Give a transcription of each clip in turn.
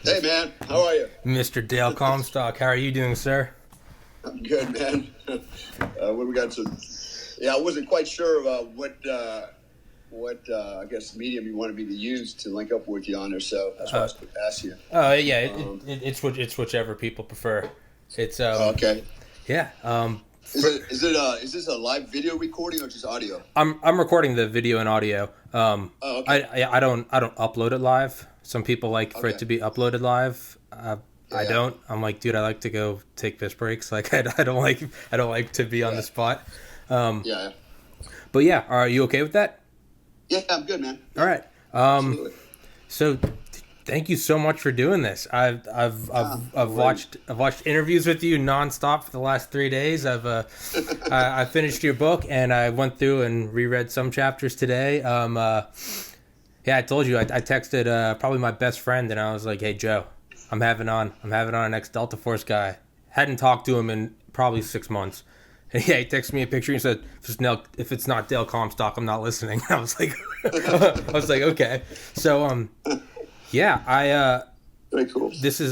Hey man, how are you? Mr. Dale Comstock, how are you doing, sir? I'm good, man. What we got to? Yeah, I wasn't quite sure what I guess medium you wanted me to use to link up with you on there, so that's why I was asked you. Oh yeah, it's whichever people prefer. It's Okay. yeah. Is this a live video recording or just audio? I'm recording the video and audio. Okay. I don't upload it live. Some people like for it Okay. to be uploaded live. I Yeah. don't. I'm like, dude, I like to go take piss breaks. Like I don't like to be on the Yeah. spot. Yeah. But yeah, are you okay with that? Yeah, I'm good, man. All right. Absolutely. So, thank you so much for doing this. I've watched interviews with you nonstop for the last 3 days. I finished your book and I went through and reread some chapters today. Yeah, I told you I texted probably my best friend and I was like, hey Joe, I'm having on an ex Delta Force guy. Hadn't talked to him in probably 6 months. And yeah, he texted me a picture and said, if it's not Dale Comstock, I'm not listening. I was like, okay. So, yeah, Very cool. this is,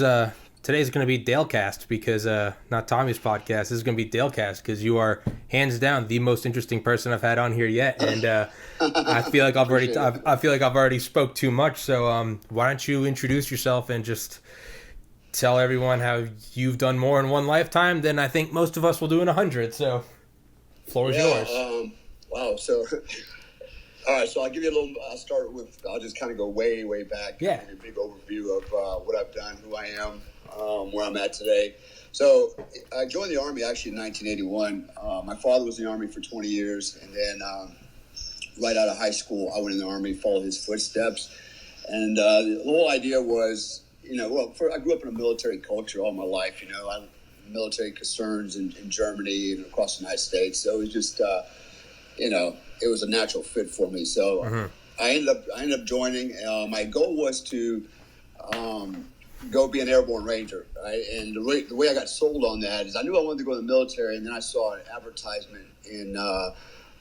today's going to be Dalecast because, not Tommy's podcast. This is going to be Dalecast because you are hands down the most interesting person I've had on here yet. And, I feel like I've already spoke too much. So, why don't you introduce yourself and just tell everyone how you've done more in one lifetime than I think most of us will do in 100. So, floor is yours. Wow. So, all right. So I'll give you a little. I'll just kind of go way, way back. Yeah. Give you a big overview of what I've done, who I am, where I'm at today. So I joined the Army actually in 1981. My father was in the Army for 20 years, and then right out of high school, I went in the Army, followed his footsteps, and the whole idea was. I grew up in a military culture all my life. I had military concerns in Germany and across the United States. So it was just, it was a natural fit for me. So I ended up joining. My goal was to go be an airborne ranger. Right? And the way I got sold on that is I knew I wanted to go in the military, and then I saw an advertisement in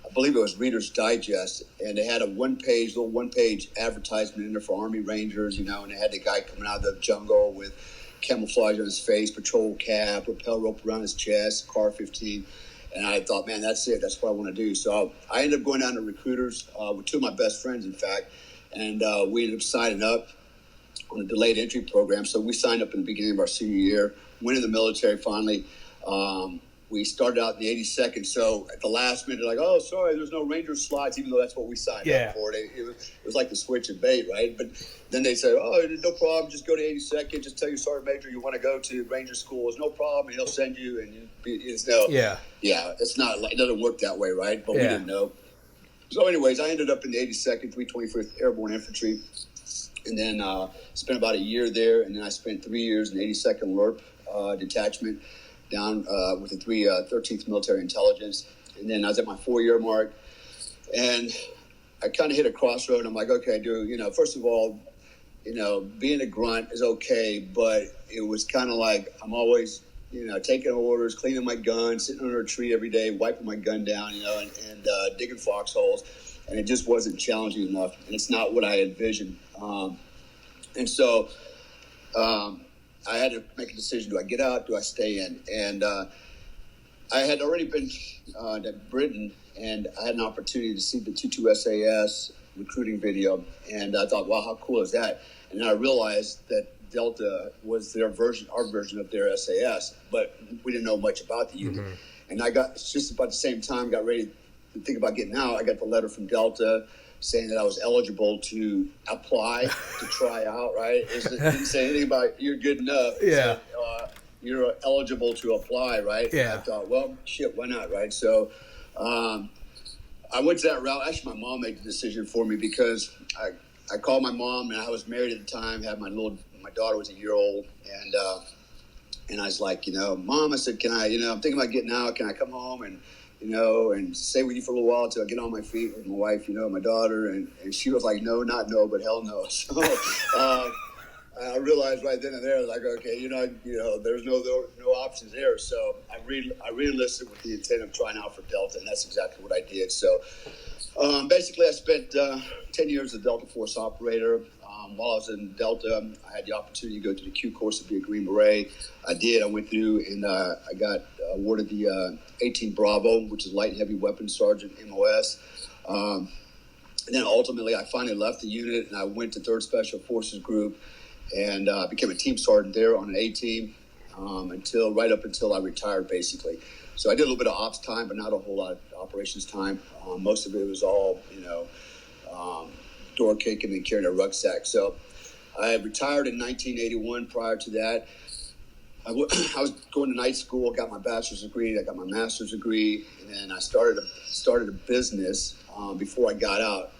I believe it was Reader's Digest, and they had a little one-page advertisement in there for Army Rangers, and they had the guy coming out of the jungle with camouflage on his face, patrol cap, rappel rope around his chest, car 15, and I thought, man, that's it. That's what I want to do. So I ended up going down to recruiters with two of my best friends, in fact, and we ended up signing up on a delayed entry program. So we signed up in the beginning of our senior year, went in the military finally. We started out in the 82nd, so at the last minute, like, oh, sorry, there's no Ranger slots, even though that's what we signed up for. It was like the switch and bait, right? But then they said, oh, no problem, just go to 82nd, just tell your sergeant major you want to go to Ranger school. It's no problem, and he'll send you, and it's it's not, it doesn't work that way, right? But we didn't know. So anyways, I ended up in the 82nd, 325th Airborne Infantry, and then spent about a year there, and then I spent 3 years in the 82nd LRP detachment, down with the 13th Military Intelligence. And then I was at my 4-year mark, and I kind of hit a crossroad. I'm like, okay, dude, first of all, being a grunt is okay, but it was kind of like I'm always, taking orders, cleaning my gun, sitting under a tree every day, wiping my gun down, and digging foxholes, and it just wasn't challenging enough, and it's not what I envisioned. And so I had to make a decision. Do I get out? Do I stay in? And I had already been to Britain, and I had an opportunity to see the 22 SAS recruiting video. And I thought, wow, how cool is that? And then I realized that Delta was our version of their SAS, but we didn't know much about the unit. And it's just about the same time, got ready to think about getting out. I got the letter from Delta saying that I was eligible to apply to try out, right? It didn't say anything about you're good enough. It said, you're eligible to apply, right? Yeah. And I thought, well, shit, why not, right? So I went to that route. Actually, my mom made the decision for me because I called my mom, and I was married at the time, had my daughter was a year old, and I was like, Mom, I said, can I, I'm thinking about getting out. Can I come home and stay with you for a little while until I get on my feet with my wife, my daughter. And she was like, no, not no, but hell no. So I realized right then and there, like, okay, there's no options there. So I re-enlisted with the intent of trying out for Delta, and that's exactly what I did. So basically I spent 10 years as a Delta Force operator. While I was in Delta, I had the opportunity to go to the Q course to be a Green Beret. I did. I went through and I got awarded the 18 Bravo, which is Light and Heavy Weapons Sergeant, MOS. And then ultimately, I finally left the unit and I went to 3rd Special Forces Group and became a team sergeant there on an A team right up until I retired, basically. So I did a little bit of ops time, but not a whole lot of operations time. Most of it was all, door kicking and carrying a rucksack. So I retired in 1981. Prior to that, I was going to night school, got my bachelor's degree, I got my master's degree, and then I started a business before I got out,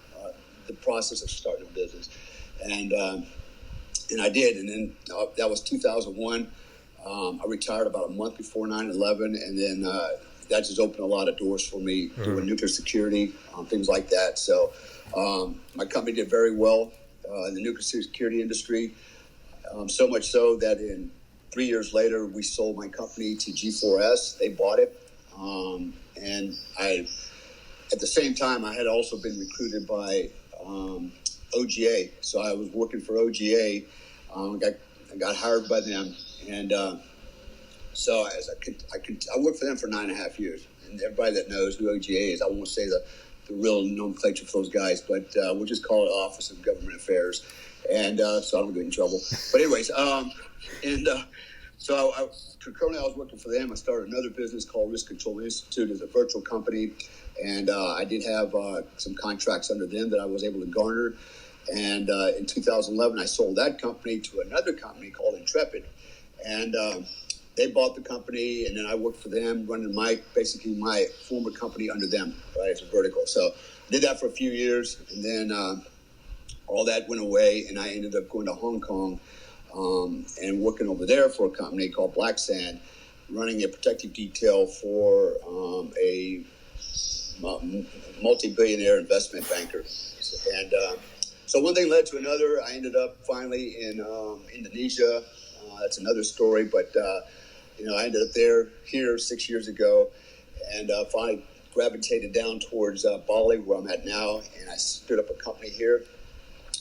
the process of starting a business. And I did, and then that was 2001. I retired about a month before 9/11, and then that just opened a lot of doors for me, doing nuclear security, things like that. So my company did very well in the nuclear security industry, so much so that in 3 years later, we sold my company to G4S. They bought it, and at the same time, I had also been recruited by OGA. So I was working for OGA. I got hired by them, and so as I worked for them for 9.5 years. And everybody that knows who OGA is, I won't say the real nomenclature for those guys, but we'll just call it Office of Government Affairs, and so I don't get in trouble. But anyways, so concurrently I was working for them. I started another business called Risk Control Institute as a virtual company, and I did have some contracts under them that I was able to garner. And in 2011, I sold that company to another company called Intrepid, and they bought the company, and then I worked for them, running my former company under them, right, as a vertical. So I did that for a few years, and then all that went away, and I ended up going to Hong Kong and working over there for a company called Black Sand, running a protective detail for a multi-billionaire investment banker. And so one thing led to another. I ended up finally in Indonesia. That's another story, but I ended up here 6 years ago, and finally gravitated down towards Bali, where I'm at now, and I stood up a company here,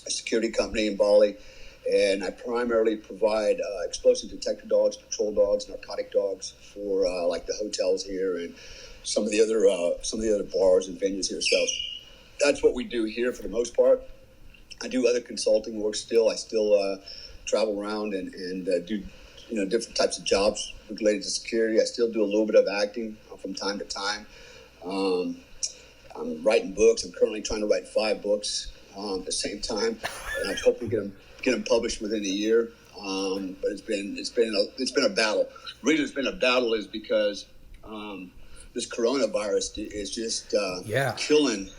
a security company in Bali, and I primarily provide explosive detector dogs, patrol dogs, narcotic dogs for like the hotels here and some of the other bars and venues here. So that's what we do here for the most part. I do other consulting work still. I still travel around and do different types of jobs related to security. I still do a little bit of acting from time to time. I'm writing books. I'm currently trying to write 5 books at the same time, and I'm hoping to get them published within a year. But it's been a battle. The reason it's been a battle is because this coronavirus is just killing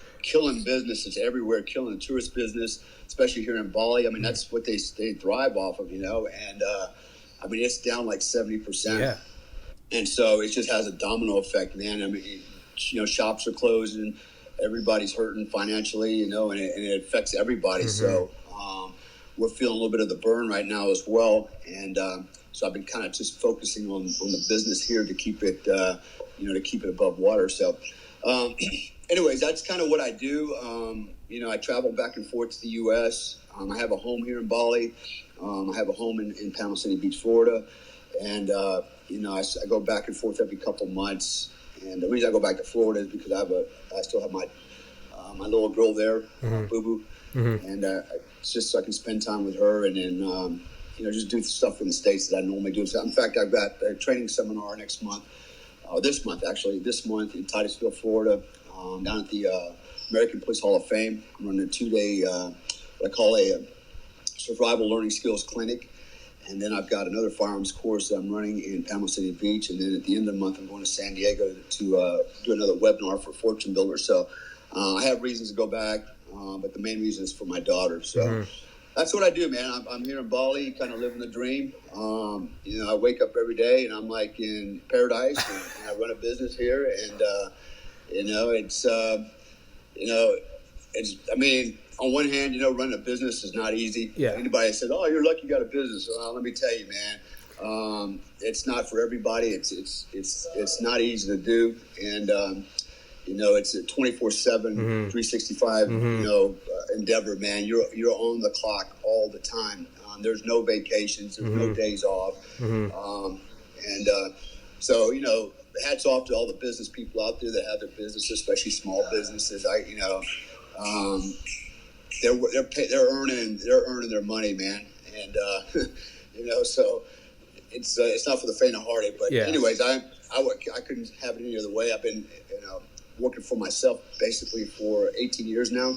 businesses everywhere, killing the tourist business, especially here in Bali. I mean, that's what they thrive off of, and I mean, it's down like 70%. Yeah. And so it just has a domino effect, man. I mean, shops are closing, everybody's hurting financially, and it affects everybody. Mm-hmm. So we're feeling a little bit of the burn right now as well. And so I've been kind of just focusing on the business here to keep it, to keep it above water. So anyways, that's kind of what I do. I travel back and forth to the U.S. I have a home here in Bali. I have a home in Panama City Beach, Florida. And, I go back and forth every couple months. And the reason I go back to Florida is because I still have my little girl there, mm-hmm. Boo Boo. Mm-hmm. And it's just so I can spend time with her and then, just do stuff in the States that I normally do. So, in fact, I've got a training seminar this month in Titusville, Florida, down at the American Police Hall of Fame. I'm running a 2-day, what I call a survival learning skills clinic. And then I've got another firearms course that I'm running in Panama City Beach. And then at the end of the month, I'm going to San Diego to do another webinar for Fortune Builders. So I have reasons to go back, but the main reason is for my daughter. So mm-hmm. That's what I do, man. I'm here in Bali, kind of living the dream. I wake up every day and I'm like in paradise, and I run a business here. And, I mean, on one hand, running a business is not easy. Yeah. Anybody says, "Oh, you're lucky you got a business." Well, let me tell you, man, it's not for everybody. It's not easy to do, and it's a 24/7, 365, endeavor, man. You're on the clock all the time. There's no vacations. There's no days off. So, hats off to all the business people out there that have their businesses, especially small businesses. They're earning their money, man. And, so it's not for the faint of heart. But anyways, I couldn't have it any other way. I've been, working for myself basically for 18 years now.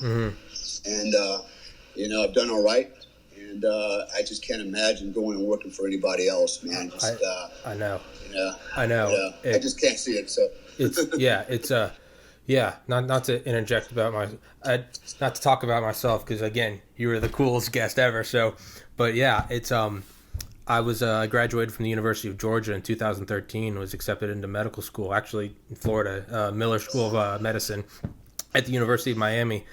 And, I've done all right. And I just can't imagine going and working for anybody else, man. I know. I know. I just can't see it. So not to interject about not to talk about myself, because again, you were the coolest guest ever. So, but yeah, it's I graduated from the University of Georgia in 2013. Was accepted into medical school, actually in Florida, Miller School of Medicine at the University of Miami.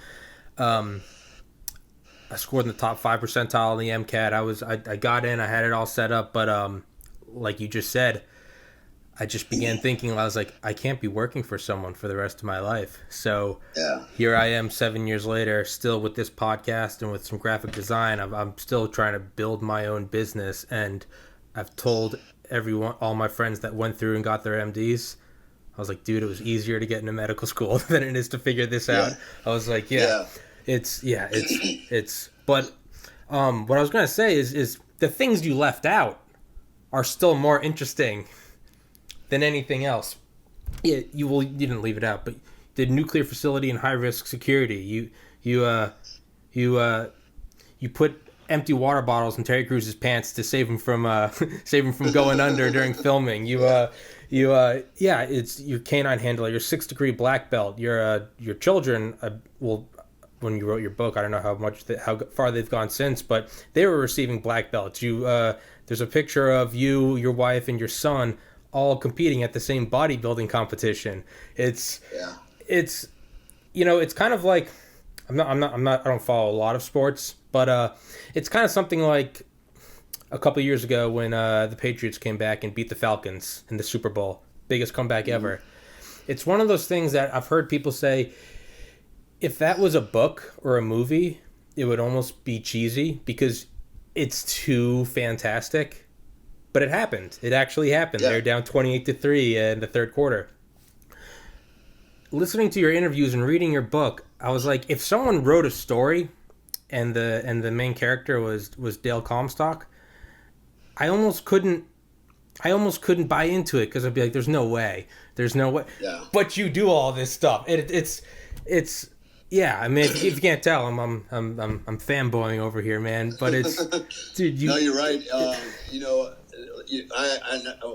I scored in the top 5 percentile in the MCAT. I got in. I had it all set up, but like you just said, I just began thinking. I was like, I can't be working for someone for the rest of my life. So here I am, 7 years later, still with this podcast and with some graphic design. I'm still trying to build my own business, and I've told all my friends that went through and got their MDs. I was like, dude, it was easier to get into medical school than it is to figure this out. I was like, but what I was going to say is the things you left out are still more interesting than anything else. You didn't leave it out, but the nuclear facility in high risk security. You put empty water bottles in Terry Crews's pants to save him from going under during filming. It's your canine handler, your 6th degree black belt, your children. When you wrote your book, I don't know how far they've gone since, but they were receiving black belts. There's a picture of you, your wife, and your son all competing at the same bodybuilding competition. It's kind of like, I don't follow a lot of sports, but it's kind of something like a couple of years ago when the Patriots came back and beat the Falcons in the Super Bowl, biggest comeback ever. It's one of those things that I've heard people say, if that was a book or a movie, it would almost be cheesy because it's too fantastic. But it happened. It actually happened. Yeah. They're down 28-3 in the third quarter. Listening to your interviews and reading your book, I was like, if someone wrote a story and the main character was Dale Comstock, I almost couldn't buy into it, because I'd be like, there's no way. Yeah. But you do all this stuff. It's yeah, I mean, if you can't tell, I'm fanboying over here, man. But it's, dude, No, you're right.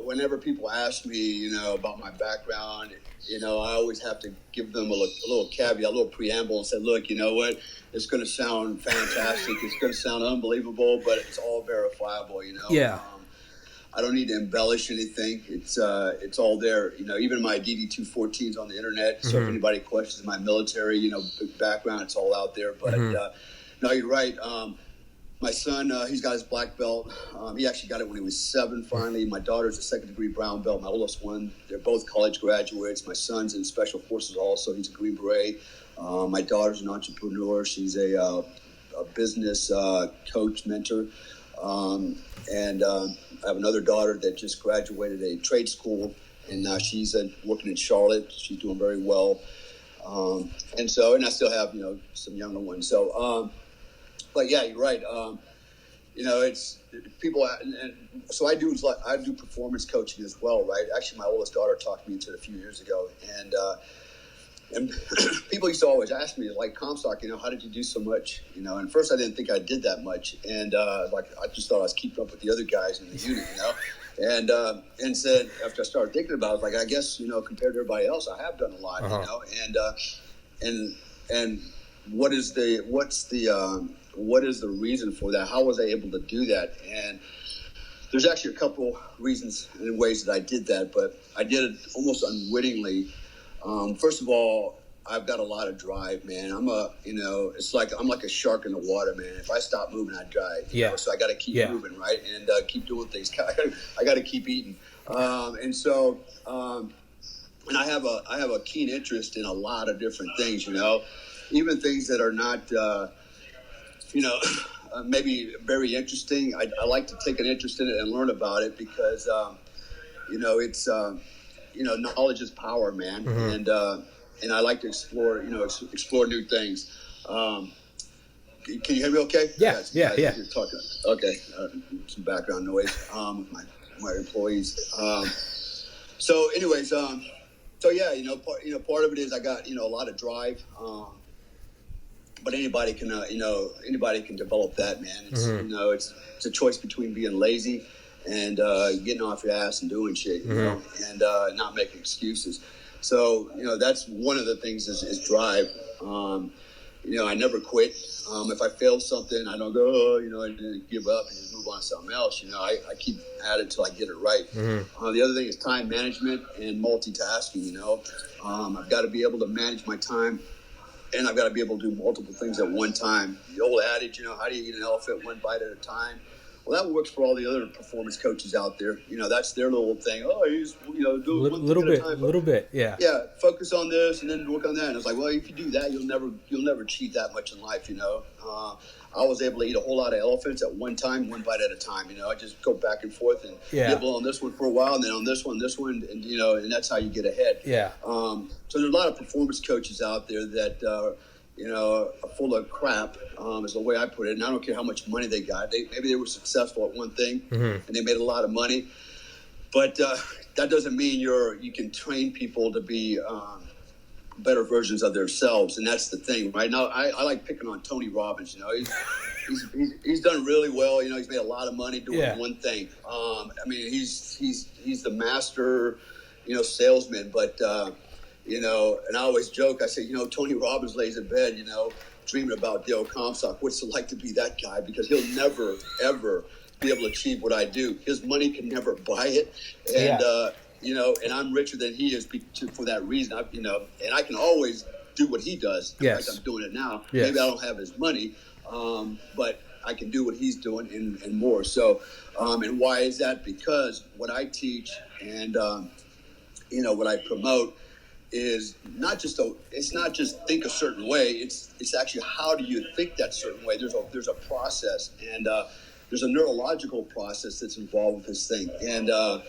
Whenever people ask me, about my background, I always have to give them a little caveat, a little preamble, and say, look, you know what? It's going to sound fantastic. It's going to sound unbelievable, but it's all verifiable. Yeah. I don't need to embellish anything. It's all there. Even my DD-214's on the internet. So if anybody questions my military, background, it's all out there. But no, you're right. My son, he's got his black belt. He actually got it when he was 7. Finally, my daughter's a 2nd degree brown belt. My oldest one, they're both college graduates. My son's in special forces also. He's a Green Beret. My daughter's an entrepreneur. She's a business coach, mentor. And I have another daughter that just graduated a trade school, and now she's working in Charlotte. She's doing very well. And I still have, some younger ones. So, but yeah, you're right. It's people, and so I do performance coaching as well, right? Actually, my oldest daughter talked me into it a few years ago, and people used to always ask me, like, Comstock, how did you do so much? And at first I didn't think I did that much. And I just thought I was keeping up with the other guys in the unit, and said, after I started thinking about it, I was like, I guess, compared to everybody else, I have done a lot, and what is the reason for that? How was I able to do that? And there's actually a couple reasons and ways that I did that, but I did it almost unwittingly. First of all, I've got a lot of drive, man. I'm like a shark in the water, man. If I stop moving, I die. So I got to keep moving, right? And keep doing things. I got to keep eating. and I have a keen interest in a lot of different things, even things that are not, maybe very interesting. I like to take an interest in it and learn about it because, it's, knowledge is power, man. And I like to explore, explore new things. Can you hear me okay? Yeah. You're talking. Okay. Some background noise with my employees. So anyways, part of it is I got, a lot of drive. But anybody can develop that, man. It's, it's a choice between being lazy and getting off your ass and doing shit, and not making excuses. So, that's one of the things is drive. I never quit. If I fail something, I don't go, I didn't give up and just move on to something else. I keep at it until I get it right. The other thing is time management and multitasking, I've got to be able to manage my time, and I've got to be able to do multiple things at one time. The old adage, how do you eat an elephant one bite at a time? Well, that works for all the other performance coaches out there. That's their little thing. Oh, he's, do one thing at a time. Little bit, yeah. Yeah, focus on this and then work on that. And it's like, well, if you do that, you'll never achieve that much in life, I was able to eat a whole lot of elephants at one time, one bite at a time. I just go back and forth and nibble on this one for a while, and then on this one, and and that's how you get ahead. Yeah. So there's a lot of performance coaches out there that are full of crap, is the way I put it. And I don't care how much money they got. Maybe they were successful at one thing and they made a lot of money, but that doesn't mean you can train people to be better versions of themselves. And that's the thing, right? Now, I like picking on Tony Robbins. He's done really well. He's made a lot of money doing one thing. He's the master, salesman, but. And I always joke, I say, Tony Robbins lays in bed, dreaming about Dale Comstock. What's it like to be that guy? Because he'll never, ever be able to achieve what I do. His money can never buy it. And, and I'm richer than he is for that reason. And I can always do what he does. Yes. Like I'm doing it now. Yes. Maybe I don't have his money, but I can do what he's doing and more. So, and why is that? Because what I teach and, what I promote is it's not just think a certain way. It's actually how do you think that certain way. There's a process, and there's a neurological process that's involved with this thing, and a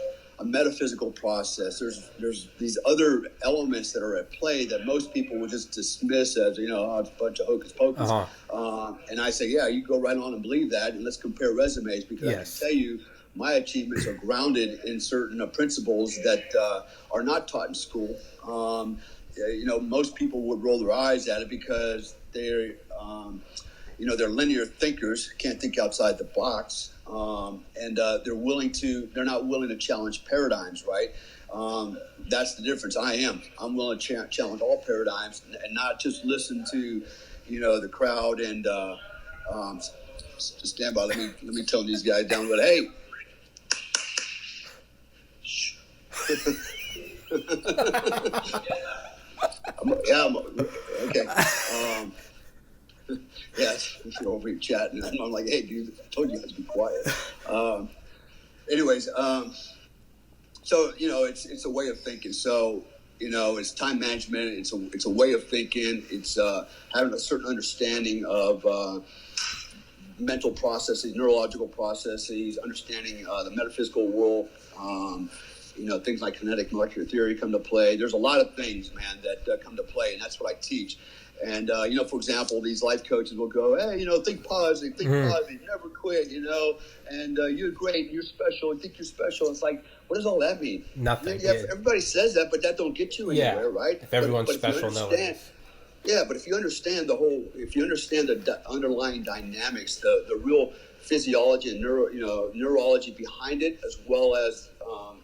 metaphysical process. There's these other elements that are at play that most people will just dismiss as it's a bunch of hocus pocus. And I say, you go right on and believe that, and let's compare resumes, because I can tell you my achievements are grounded in certain principles that are not taught in school. Most people would roll their eyes at it because they're linear thinkers, can't think outside the box, and they're not willing to challenge paradigms, right? That's the difference. I'm willing to challenge all paradigms and not just listen to, the crowd and just stand by. Let me tone these guys down, but hey. Okay. You're over here chatting. I'm like, hey, dude, I told you guys to be quiet. Anyways, so it's a way of thinking. So it's time management. It's a way of thinking. It's having a certain understanding of mental processes, neurological processes, understanding the metaphysical world. Things like kinetic molecular theory come to play. There's a lot of things, man, that come to play, and that's what I teach. And, for example, these life coaches will go, hey, think positive, never quit, and you're great, you're special, I think you're special. It's like, what does all that mean? Nothing. Everybody says that, but that don't get you anywhere, right? If everyone's special, no one is. Yeah, but if you understand the underlying dynamics, the real physiology and neurology behind it, as well as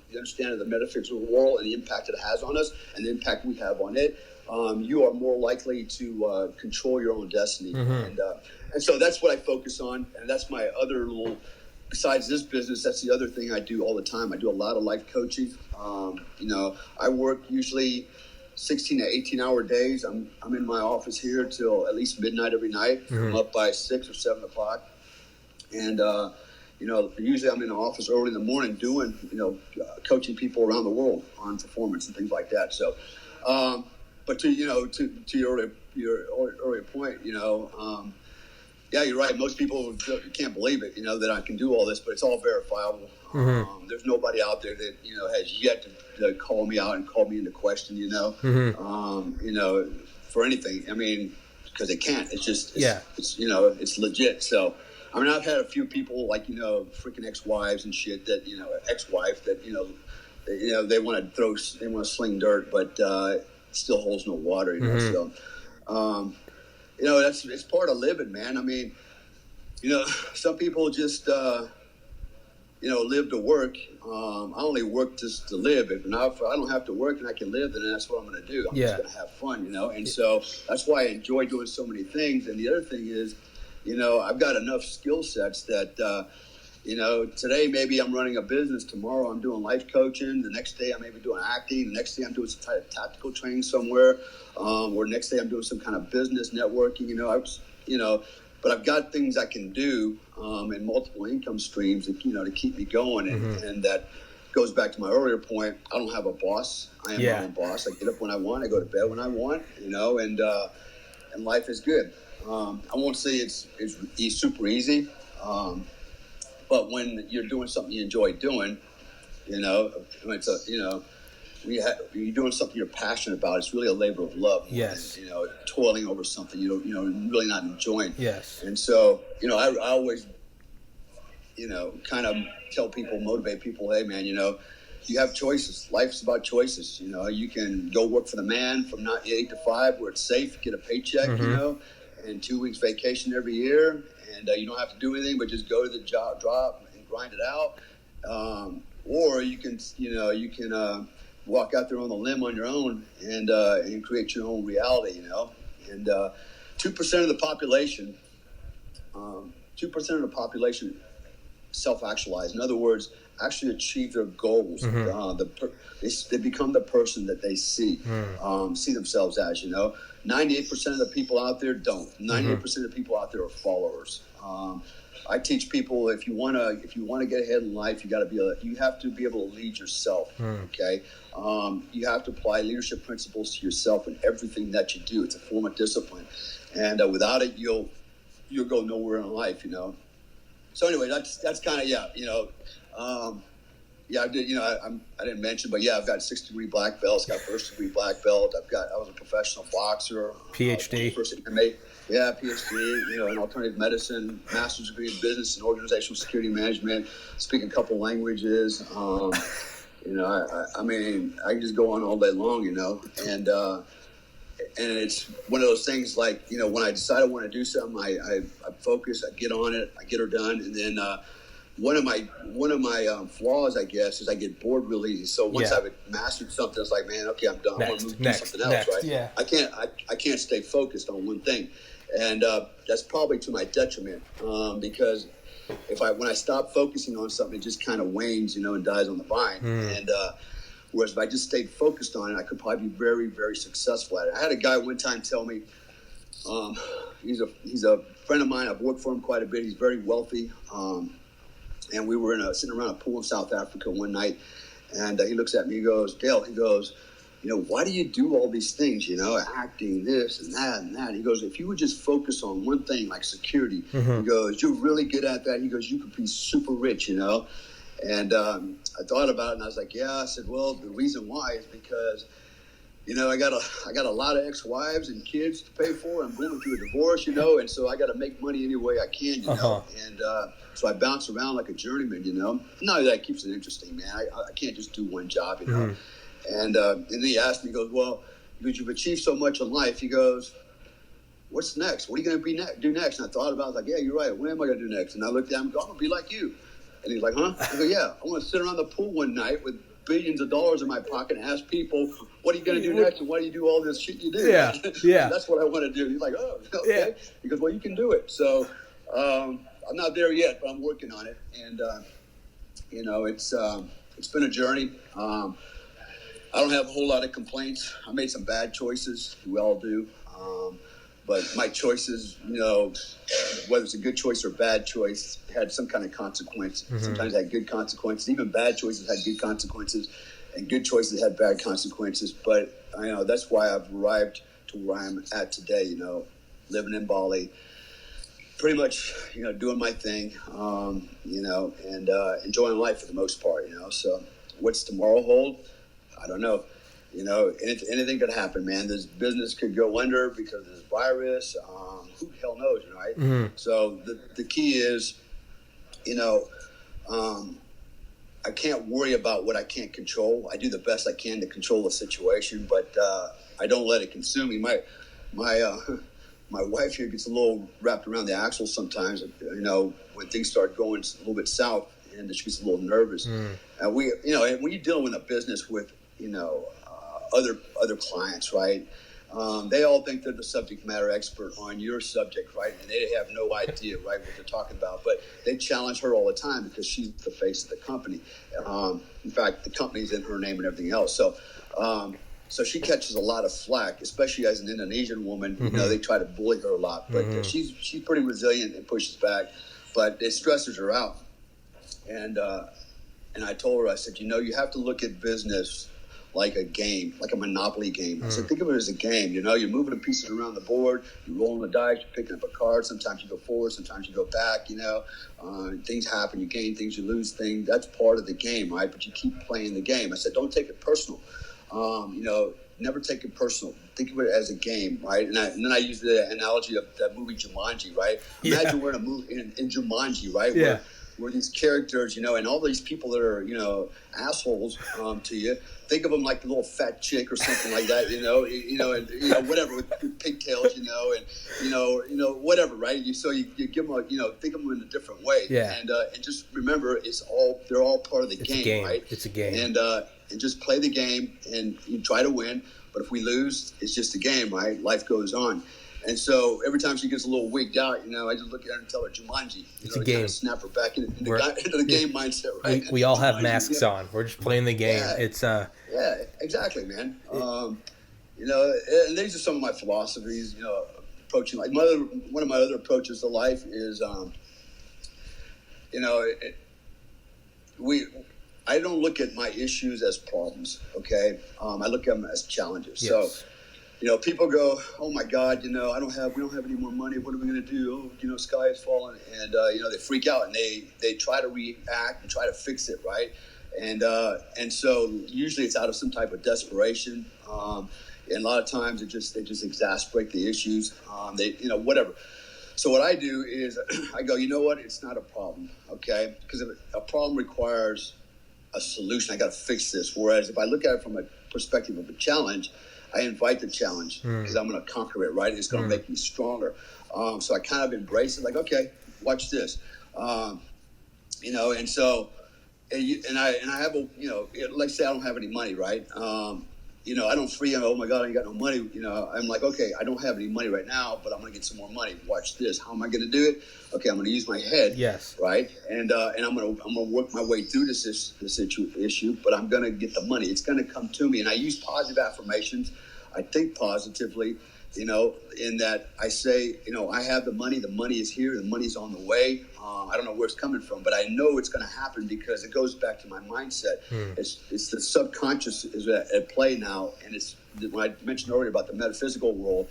the understanding of the metaphysical world and the impact it has on us and the impact we have on it, you are more likely to control your own destiny. And so that's what I focus on, and that's my other little. Besides this business, that's the other thing I do all the time. I do a lot of life coaching. I work usually 16 to 18-hour days. I'm in my office here till at least midnight every night. I'm up by 6 or 7 o'clock, and usually I'm in the office early in the morning doing, coaching people around the world on performance and things like that. So, but to your earlier point, yeah, you're right. Most people can't believe it, that I can do all this, but it's all verifiable. Mm-hmm. There's nobody out there that, has yet to call me out and call me into question, for anything. I mean, because they can't. It's just, it's legit. So, I mean, I've had a few people like, freaking ex-wives and shit that, ex-wife that, they want to sling dirt, but it still holds no water, So, it's part of living, man. I mean, some people just, live to work. I only work just to live. If I don't have to work and I can live, then that's what I'm going to do. I'm just going to have fun, And so that's why I enjoy doing so many things. And the other thing is, I've got enough skill sets that, today maybe I'm running a business. Tomorrow I'm doing life coaching. The next day I may be doing acting. The next day I'm doing some type of tactical training somewhere. Or next day I'm doing some kind of business networking. But I've got things I can do in multiple income streams, to keep me going. And that goes back to my earlier point. I don't have a boss. I am my own boss. I get up when I want. I go to bed when I want. And life is good. I won't say it's super easy, but when you're doing something you enjoy doing, it's when you're doing something you're passionate about, it's really a labor of love. Yes. Than, toiling over something you're really not enjoying. Yes. And so, I always, kind of motivate people, hey man, you have choices. Life's about choices. You can go work for the man from 8 to 5 where it's safe, get a paycheck, and 2 weeks vacation every year. And you don't have to do anything but just go to the job, drop and grind it out. Or you can, walk out there on the limb on your own and create your own reality, And 2% of the population, 2% of the population self-actualize. In other words, actually achieve their goals. They become the person that they see themselves as. 98% of the people out there don't. 98% of the people out there are followers. I teach people if you want to get ahead in life, you have to be able to lead yourself. Okay, you have to apply leadership principles to yourself in everything that you do. It's a form of discipline, and without it, you'll go nowhere in life. So anyway, that's kind of I did. I didn't mention, but I've got 6th-degree black belts, got 1st-degree black belt. I was a professional boxer, PhD. First MMA. Yeah, PhD, in alternative medicine, master's degree in business and organizational security management, speak a couple languages. I mean, I can just go on all day long, and it's one of those things like, when I decide I want to do something, I focus, I get on it, I get her done. And then, one of my flaws, I guess, is I get bored real easy. So once I've mastered something, it's like, man, okay, I'm done. I want to move to something else, right? Yeah. I can't stay focused on one thing. And that's probably to my detriment, because when I stop focusing on something, it just kind of wanes, and dies on the vine. And whereas if I just stayed focused on it, I could probably be very, very successful at it. I had a guy one time tell me, he's a friend of mine. I've worked for him quite a bit. He's very wealthy. And we were sitting around a pool in South Africa one night, and he looks at me. He goes, Dale. He goes, why do you do all these things? Acting, this and that and that. He goes, if you would just focus on one thing, like security. He goes, you're really good at that. He goes, you could be super rich. And I thought about it, and I was like, yeah. I said, well, the reason why is because, I got a lot of ex-wives and kids to pay for. I'm going through a divorce, and so I got to make money any way I can, And so I bounce around like a journeyman, Now that keeps it interesting, man. I can't just do one job, And then he asked me, he goes, well, because you've achieved so much in life, he goes, what's next? What are you going to do next? And I thought about it. I was like, yeah, you're right. What am I going to do next? And I looked at him and go, I'm going to be like you. And he's like, huh? I go, yeah. I want to sit around the pool one night with billions of dollars in my pocket and ask people, what are you going to do next? And why do you do all this shit you do? Yeah. That's what I want to do. He's like, oh, okay. Yeah. He goes, well, you can do it. So I'm not there yet, but I'm working on it. And, it's been a journey. I don't have a whole lot of complaints. I made some bad choices. We all do. But my choices, whether it's a good choice or bad choice, had some kind of consequence. Mm-hmm. Sometimes it had good consequences. Even bad choices had good consequences, and good choices had bad consequences. But that's why I've arrived to where I'm at today. Living in Bali, pretty much doing my thing. And enjoying life for the most part. So what's tomorrow hold? I don't know. Anything could happen, man. This business could go under because of this virus. Who the hell knows, right? Mm-hmm. So the key is, I can't worry about what I can't control. I do the best I can to control the situation, but I don't let it consume me. My wife here gets a little wrapped around the axle sometimes, when things start going a little bit south, and she gets a little nervous. And and when you're dealing with a business with, other clients, right? They all think they're the subject matter expert on your subject, right? And they have no idea, right, what they're talking about. But they challenge her all the time because she's the face of the company. In fact, the company's in her name and everything else. So she catches a lot of flack, especially as an Indonesian woman. Mm-hmm. They try to bully her a lot, but she's pretty resilient and pushes back. But it stresses her out. And I told her, I said, you have to look at business like a game, like a Monopoly game. I said, think of it as a game. You're moving the pieces around the board, you're rolling the dice, you're picking up a card. Sometimes you go forward, sometimes you go back. Things happen, you gain things, you lose things. That's part of the game, right? But you keep playing the game. I said, don't take it personal. Never take it personal. Think of it as a game, right? And then I use the analogy of that movie Jumanji, right? Imagine we're in a movie in Jumanji, right? Yeah. Where these characters, and all these people that are, assholes to you. Think of them like the little fat chick or something like that, and whatever with pigtails, and whatever, right? So you give them, think of them in a different way, yeah. And just remember, they're all part of the game, right? It's a game, and just play the game, and you try to win. But if we lose, it's just a game, right? Life goes on. And so every time she gets a little wigged out, I just look at her and tell her Jumanji. It's a game. Kind of snap her back into the game mindset, right? We all have masks on. We're just playing the game. Yeah. It's Yeah, exactly, man. And these are some of my philosophies. Approaching like one of my other approaches to life is, I don't look at my issues as problems. Okay, I look at them as challenges. yes. So. People go, oh my God, we don't have any more money. What are we going to do? Oh, sky is falling. And, they freak out and they try to react and try to fix it. Right. And so usually it's out of some type of desperation. And a lot of times they just exasperate the issues. Whatever. So what I do is I go, it's not a problem. Okay. Because a problem requires a solution. I got to fix this. Whereas if I look at it from a perspective of a challenge, I invite the challenge because I'm going to conquer it, right? It's going to make me stronger. So I kind of embrace it, like, okay, watch this, and so, and I have let's say I don't have any money, right? I don't free him. Oh my God, I ain't got no money. I'm like, okay, I don't have any money right now, but I'm going to get some more money. Watch this. How am I going to do it? Okay, I'm going to use my head. Yes. Right. And I'm going to work my way through this issue, but I'm going to get the money. It's going to come to me. And I use positive affirmations. I think positively, in that I say, I have the money. The money is here. The money's on the way. I don't know where it's coming from, but I know it's going to happen because it goes back to my mindset. It's the subconscious is at play now, and it's when I mentioned earlier about the metaphysical world.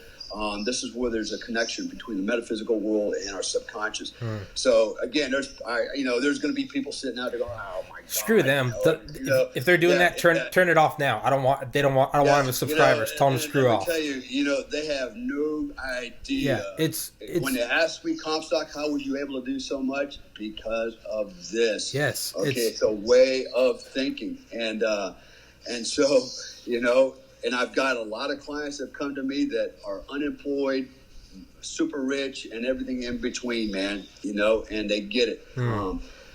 This is where there's a connection between the metaphysical world and our subconscious. So again, there's going to be people sitting out there going, "Oh my God!" Screw them. If they're doing that, turn it off now. I don't want them as subscribers. Tell them to screw off. I tell you, they have no idea. Yeah, it's when they ask me, Comstock, how were you able to do so much? Because of this. Yes. Okay, it's a way of thinking, and so and I've got a lot of clients that come to me that are unemployed, super rich, and everything in between, man. And they get it.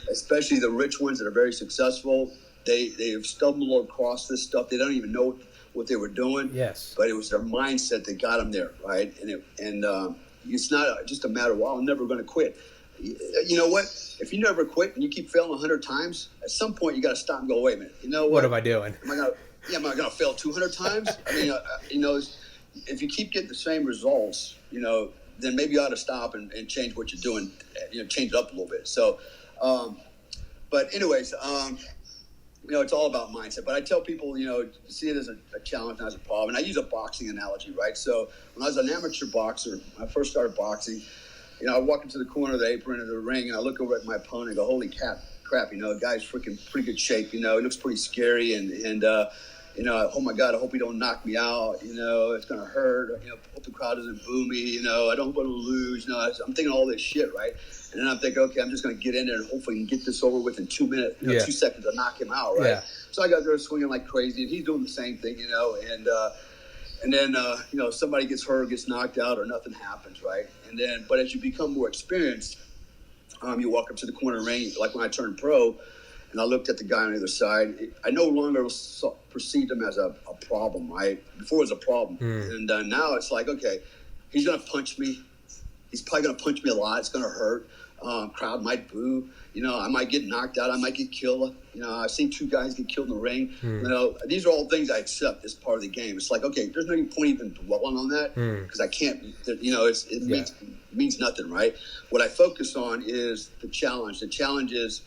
Especially the rich ones that are very successful. They have stumbled across this stuff. They don't even know what they were doing. Yes. But it was their mindset that got them there, right? And it's not just a matter of, well, I'm never going to quit. You know what? If you never quit and you keep failing 100 times, at some point you got to stop and go, wait a minute. You know what? What am I doing? Am I going to fail 200 times? I mean, if you keep getting the same results, then maybe you ought to stop and change what you're doing, change it up a little bit. So, but anyways, it's all about mindset. But I tell people, see it as a challenge, not as a problem. And I use a boxing analogy, right? So when I was an amateur boxer, when I first started boxing, I walk into the corner of the apron of the ring, and I look over at my opponent and go, holy crap, the guy's freaking pretty good shape, he looks pretty scary, and oh my God, I hope he don't knock me out, it's going to hurt, hope the crowd doesn't boo me, I don't want to lose, I'm thinking all this shit, right? And then I'm thinking, okay, I'm just going to get in there and hopefully can get this over with in 2 minutes, 2 seconds to knock him out, right? Yeah. So I got there swinging like crazy, and he's doing the same thing, and then, somebody gets hurt, gets knocked out, or nothing happens, right? But as you become more experienced, you walk up to the corner ring, like when I turned pro, and I looked at the guy on the other side. I no longer perceived him as a problem, right? Before it was a problem. And now it's like, okay, he's going to punch me. He's probably going to punch me a lot. It's going to hurt. Crowd might boo. I might get knocked out. I might get killed. I've seen 2 guys get killed in the ring. These are all things I accept as part of the game. It's like, okay, there's no point even dwelling on that because I can't, it means nothing, right? What I focus on is the challenge. The challenge is,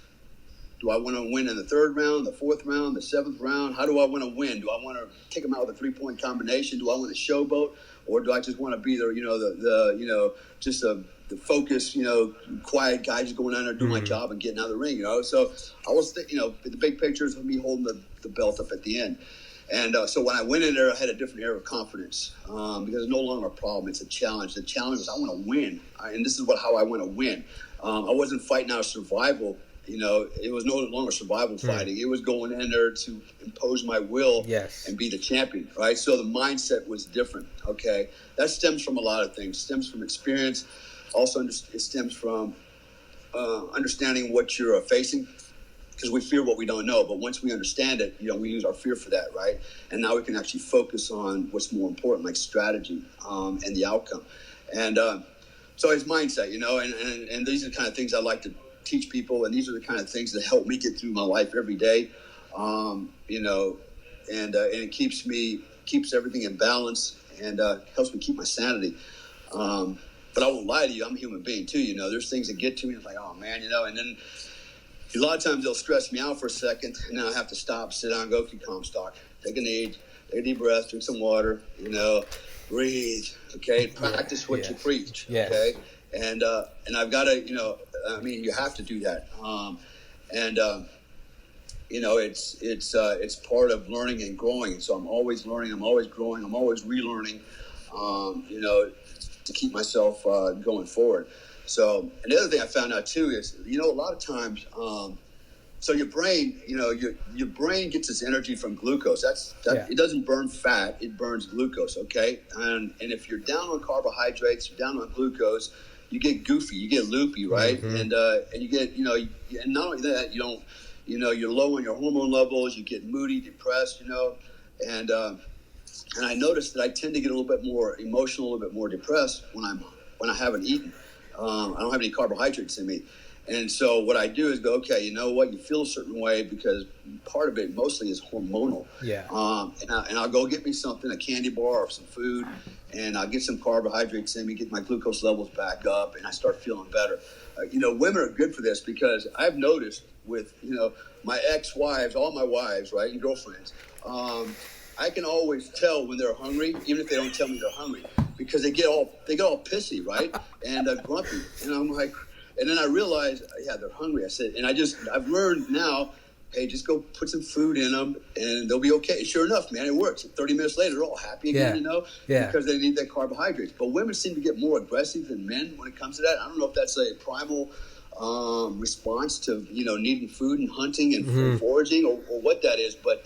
do I want to win in the 3rd round, the 4th round, the 7th round? How do I want to win? Do I want to take them out with a 3-point combination? Do I want to showboat? Or do I just want to be there, just the focused, quiet guy just going down there doing my job and getting out of the ring, So I was, the big picture is me holding the belt up at the end. And so when I went in there, I had a different air of confidence because it's no longer a problem. It's a challenge. The challenge is I want to win. And this is how I want to win. I wasn't fighting out of survival. It was no longer survival fighting. It was going in there to impose my will and be the champion, right? So the mindset was different, okay? That stems from a lot of things. It stems from experience. Also, it stems from understanding what you're facing, because we fear what we don't know. But once we understand it, we use our fear for that, right? And now we can actually focus on what's more important, like strategy and the outcome. And so it's mindset, and these are the kind of things I like to teach people, and these are the kind of things that help me get through my life every day, and it keeps everything in balance and helps me keep my sanity. But I won't lie to you, I'm a human being too, there's things that get to me, it's like, oh man, and then a lot of times they'll stress me out for a second, and then I have to stop, sit down, go, Dale Comstock, take a deep breath, drink some water, breathe, okay, practice what you preach, okay, and I've got to, you have to do that, it's part of learning and growing, so I'm always learning, I'm always growing, I'm always relearning, to keep myself going forward. So, and the other thing I found out too is, a lot of times, so your brain, your brain gets its energy from glucose. It doesn't burn fat; it burns glucose. Okay, and if you're down on carbohydrates, you're down on glucose, you get goofy, you get loopy, right? And you get, and not only that, you don't, you're low on your hormone levels, you get moody, depressed, and I noticed that I tend to get a little bit more emotional, a little bit more depressed when I haven't eaten. I don't have any carbohydrates in me. And so what I do is go, okay, you know what? You feel a certain way because part of it mostly is hormonal. Yeah. And I'll go get me something, a candy bar or some food, and I'll get some carbohydrates in me, get my glucose levels back up, and I start feeling better. Women are good for this because I've noticed with, my ex-wives, all my wives, right, and girlfriends, I can always tell when they're hungry, even if they don't tell me they're hungry, because they get all pissy, right, and grumpy, and I'm like, and then I realized, yeah, they're hungry. I said, and I've learned now, hey, just go put some food in them, and they'll be okay. Sure enough, man, it works. 30 minutes later, they're all happy again, because they need that carbohydrates. But women seem to get more aggressive than men when it comes to that. I don't know if that's a primal response to needing food and hunting and foraging or what that is, but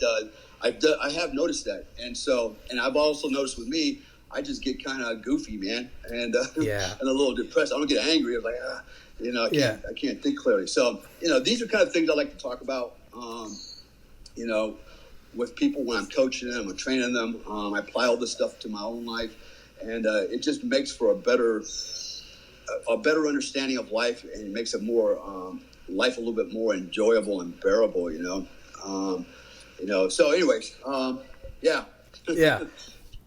I have noticed that, and I've also noticed with me, I just get kind of goofy, man, and and a little depressed. I don't get angry. I'm like, I can't think clearly. So these are kind of things I like to talk about, with people when I'm coaching them or training them. I apply all this stuff to my own life, and it just makes for a better understanding of life, and it makes it more life a little bit more enjoyable and bearable. So anyways, yeah.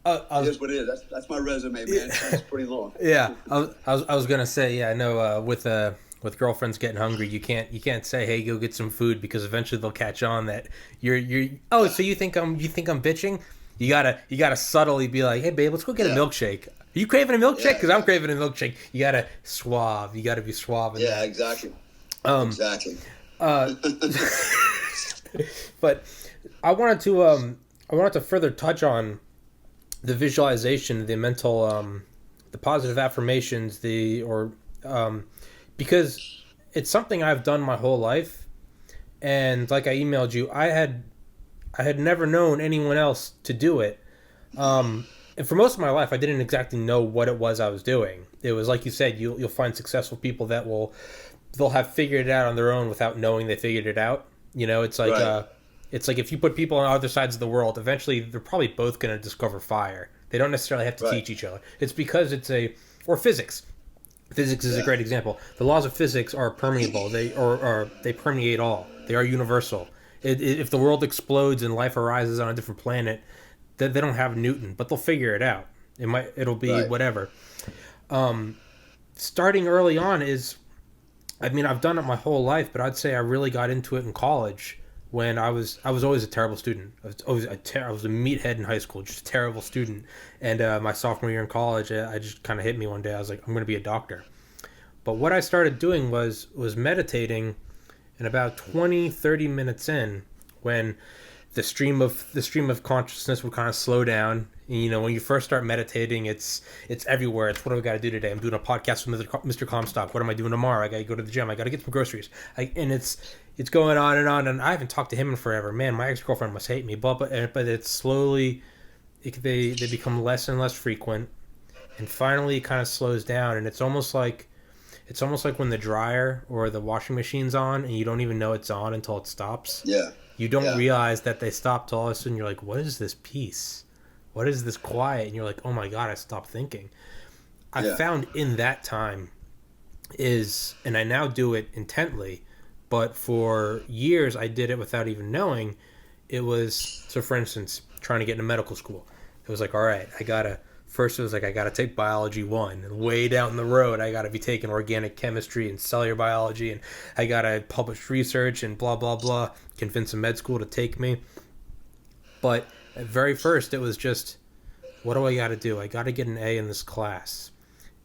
It is what it is. That's my resume, man. It's pretty long. Yeah, I was gonna say, yeah, I know. With girlfriends getting hungry, you can't say, hey, go get some food, because eventually they'll catch on that you're. Oh, so you think I'm bitching? You gotta subtly be like, hey, babe, let's go get a milkshake. Are you craving a milkshake? Because I'm craving a milkshake. You gotta be suave. Yeah, exactly. Exactly. But I wanted to further touch on the visualization, the mental, the positive affirmations, because it's something I've done my whole life, and like I emailed you, I had never known anyone else to do it, and for most of my life, I didn't exactly know what it was I was doing. It was like you said, you'll find successful people that they'll have figured it out on their own without knowing they figured it out. You know, it's like right. It's like if you put people on other sides of the world, eventually they're probably both going to discover fire. They don't necessarily have to teach each other. It's because or physics. Physics is a great example. The laws of physics are permeable. They permeate all. They are universal. If the world explodes and life arises on a different planet, they don't have Newton, but they'll figure it out. It'll be whatever. Starting early on I've done it my whole life, but I'd say I really got into it in college. When I was always a terrible student. I was a meathead in high school, just a terrible student. And my sophomore year in college, I just kind of hit me one day. I was like, I'm going to be a doctor. But what I started doing was meditating, and about 20-30 minutes in, when the stream of consciousness would kind of slow down. And, you know, when you first start meditating, it's everywhere. It's what do I got to do today? I'm doing a podcast with Mr. Comstock. What am I doing tomorrow? I got to go to the gym. I got to get some groceries. And it's going on, and I haven't talked to him in forever. Man, my ex-girlfriend must hate me. But it's slowly, they become less and less frequent, and finally it kind of slows down. And it's almost like when the dryer or the washing machine's on, and you don't even know it's on until it stops. Yeah. You don't realize that they stopped. All of a sudden, you're like, what is this peace? What is this quiet? And you're like, oh my God, I stopped thinking. I found in that time and I now do it intently, but for years I did it without even knowing. It was, so for instance, trying to get into medical school. It was like, all right, I gotta take biology 1, and way down the road I gotta be taking organic chemistry and cellular biology, and I gotta publish research and blah blah blah, convince a med school to take me. But at very first it was just, what do I gotta do? I gotta get an A in this class.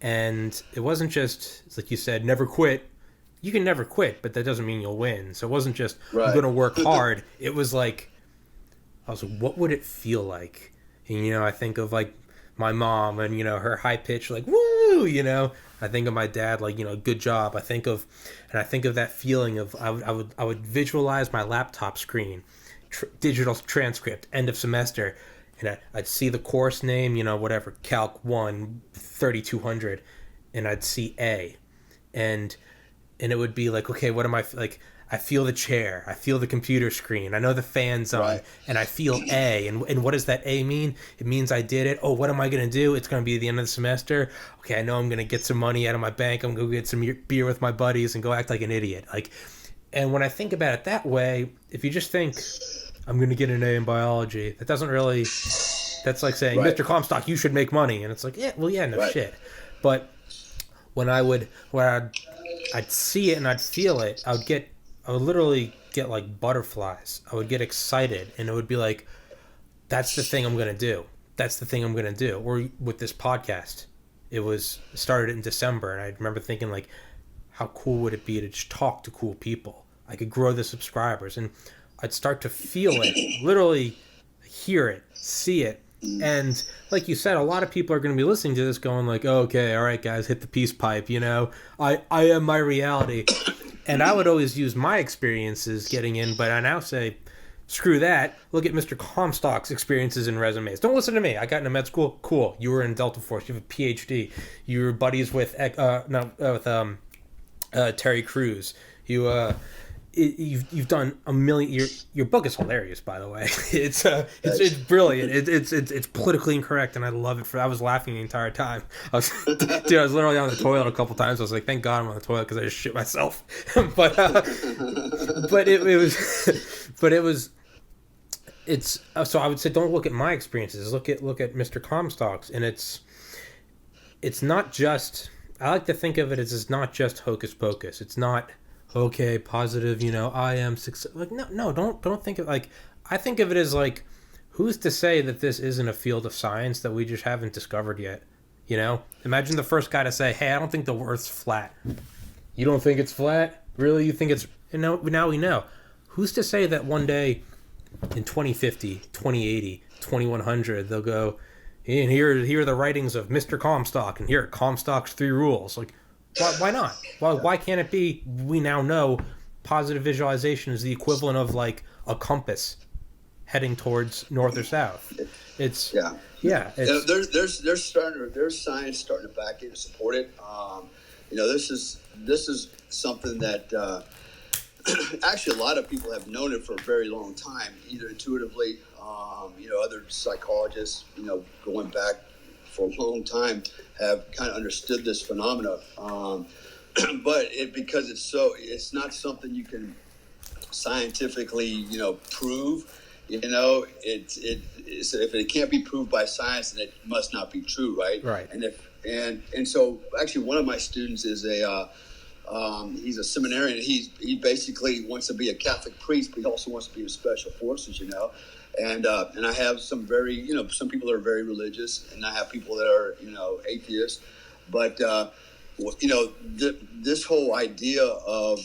And it wasn't just, it's like you said, never quit. You can never quit, but that doesn't mean you'll win. So it wasn't just, I'm gonna work hard. It was like, I was like, what would it feel like? And, you know, I think of like my mom and, you know, her high pitch, like, woo, you know. I think of my dad, like, you know, good job. I think of that feeling of, I would visualize my laptop screen, digital transcript, end of semester, and I'd see the course name, you know, whatever, Calc 1, 3200, and I'd see A, and it would be like, okay, what am I, like, I feel the chair, I feel the computer screen, I know the fan's on, and I feel A, and what does that A mean? It means I did it. Oh, what am I going to do? It's going to be the end of the semester. Okay, I know I'm going to get some money out of my bank. I'm going to go get some beer with my buddies and go act like an idiot. Like, and when I think about it that way, if you just think, I'm going to get an A in biology, that doesn't really, that's like saying, Mr. Comstock, you should make money. And it's like, yeah, well, yeah, no shit. But when I'd see it and I'd feel it, I would literally get like butterflies. I would get excited, and it would be like, that's the thing I'm going to do. That's the thing I'm going to do. Or with this podcast, started in December, and I remember thinking, like, how cool would it be to just talk to cool people? I could grow the subscribers, and I'd start to feel it, literally hear it, see it. And like you said, a lot of people are going to be listening to this going like, oh, okay, all right, guys, hit the peace pipe, you know, I am my reality. And I would always use my experiences getting in, but I now say, screw that. Look at Mr. Comstock's experiences and resumes. Don't listen to me. I got into med school. Cool. You were in Delta Force. You have a PhD. You were buddies with Terry Crews. You've done a million. Your book is hilarious, by the way. It's brilliant. It's politically incorrect, and I love it. I was laughing the entire time. I was literally on the toilet a couple times. I was like, thank God I'm on the toilet because I just shit myself. but it was it's so I would say don't look at my experiences. Look at Mr. Comstock's, and it's not just. I like to think of it as it's not just hocus pocus. It's not okay, positive. I am success. Like no, don't think of like. I think of it as like, who's to say that this isn't a field of science that we just haven't discovered yet? Imagine the first guy to say, "Hey, I don't think the Earth's flat." You don't think it's flat? Really? You think it's? Now we know. Who's to say that one day, in 2050, 2080, 2100, they'll go, and here are the writings of Mr. Comstock, and here are Comstock's 3 rules. Like, why not? Why can't it be? We now know positive visualization is the equivalent of like a compass heading towards north or south. It's yeah. There's science starting to back it and support it. This is something that actually a lot of people have known it for a very long time, either intuitively. Other psychologists, going back for a long time, have kind of understood this phenomena. But because it's not something you can scientifically, prove. If it can't be proved by science, then it must not be true, right? Right. And so actually, one of my students is he's a seminarian. He basically wants to be a Catholic priest, but he also wants to be in special forces, And I have some very, some people that are very religious, and I have people that are, atheists. But this whole idea of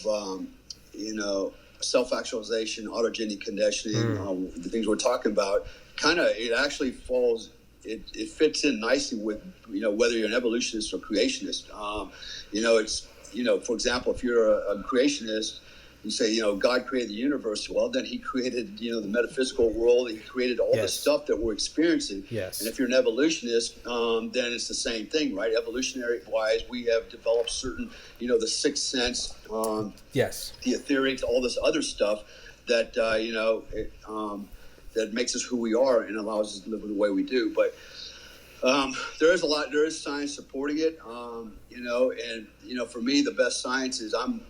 self-actualization, autogenic conditioning, the things we're talking about, it actually falls. It fits in nicely with whether you're an evolutionist or creationist. For example, if you're a creationist, you say, God created the universe. Well, then he created, the metaphysical world. He created all the stuff that we're experiencing. Yes. And if you're an evolutionist, then it's the same thing, right? Evolutionary-wise, we have developed certain, the sixth sense, yes, the etherics, all this other stuff that, that makes us who we are and allows us to live the way we do. But there is science supporting it, and, for me, the best science is I'm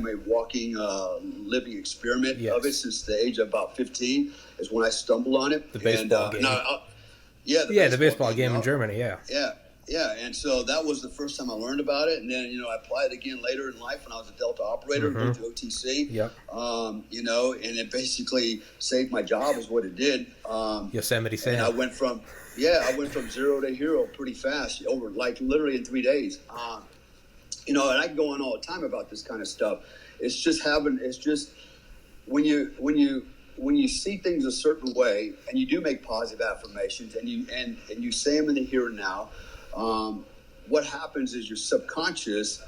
a walking, living experiment of it since the age of about 15 is when I stumbled on it. The baseball game. The baseball game in Germany, Yeah, and so that was the first time I learned about it, and then, I applied it again later in life when I was a Delta operator, going to OTC, and it basically saved my job is what it did. Yosemite Sam. And I went from zero to hero pretty fast, over like literally in 3 days. And I can go on all the time about this kind of stuff. It's just when you see things a certain way and you do make positive affirmations and you say them in the here and now, what happens is your subconscious,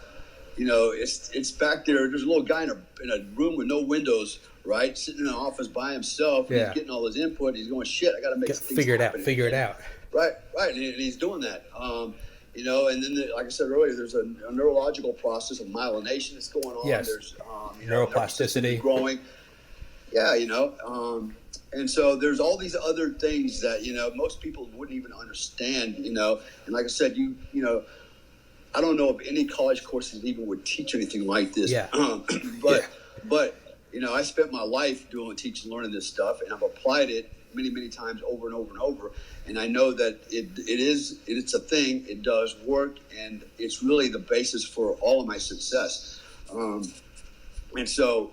it's back there. There's a little guy in a room with no windows, right, sitting in an office by himself. And he's getting all his input. And he's going, shit, I got to make things figure it happen. out. Right, and he's doing that. And then, like I said earlier, there's a neurological process of myelination that's going on. Yes. There's neuroplasticity growing. Yeah, and so there's all these other things that, most people wouldn't even understand, and like I said, I don't know if any college courses even would teach anything like this. Yeah. But I spent my life doing teaching, learning this stuff, and I've applied it many, many times over and over and over. And I know that it's a thing, it does work, and it's really the basis for all of my success. And so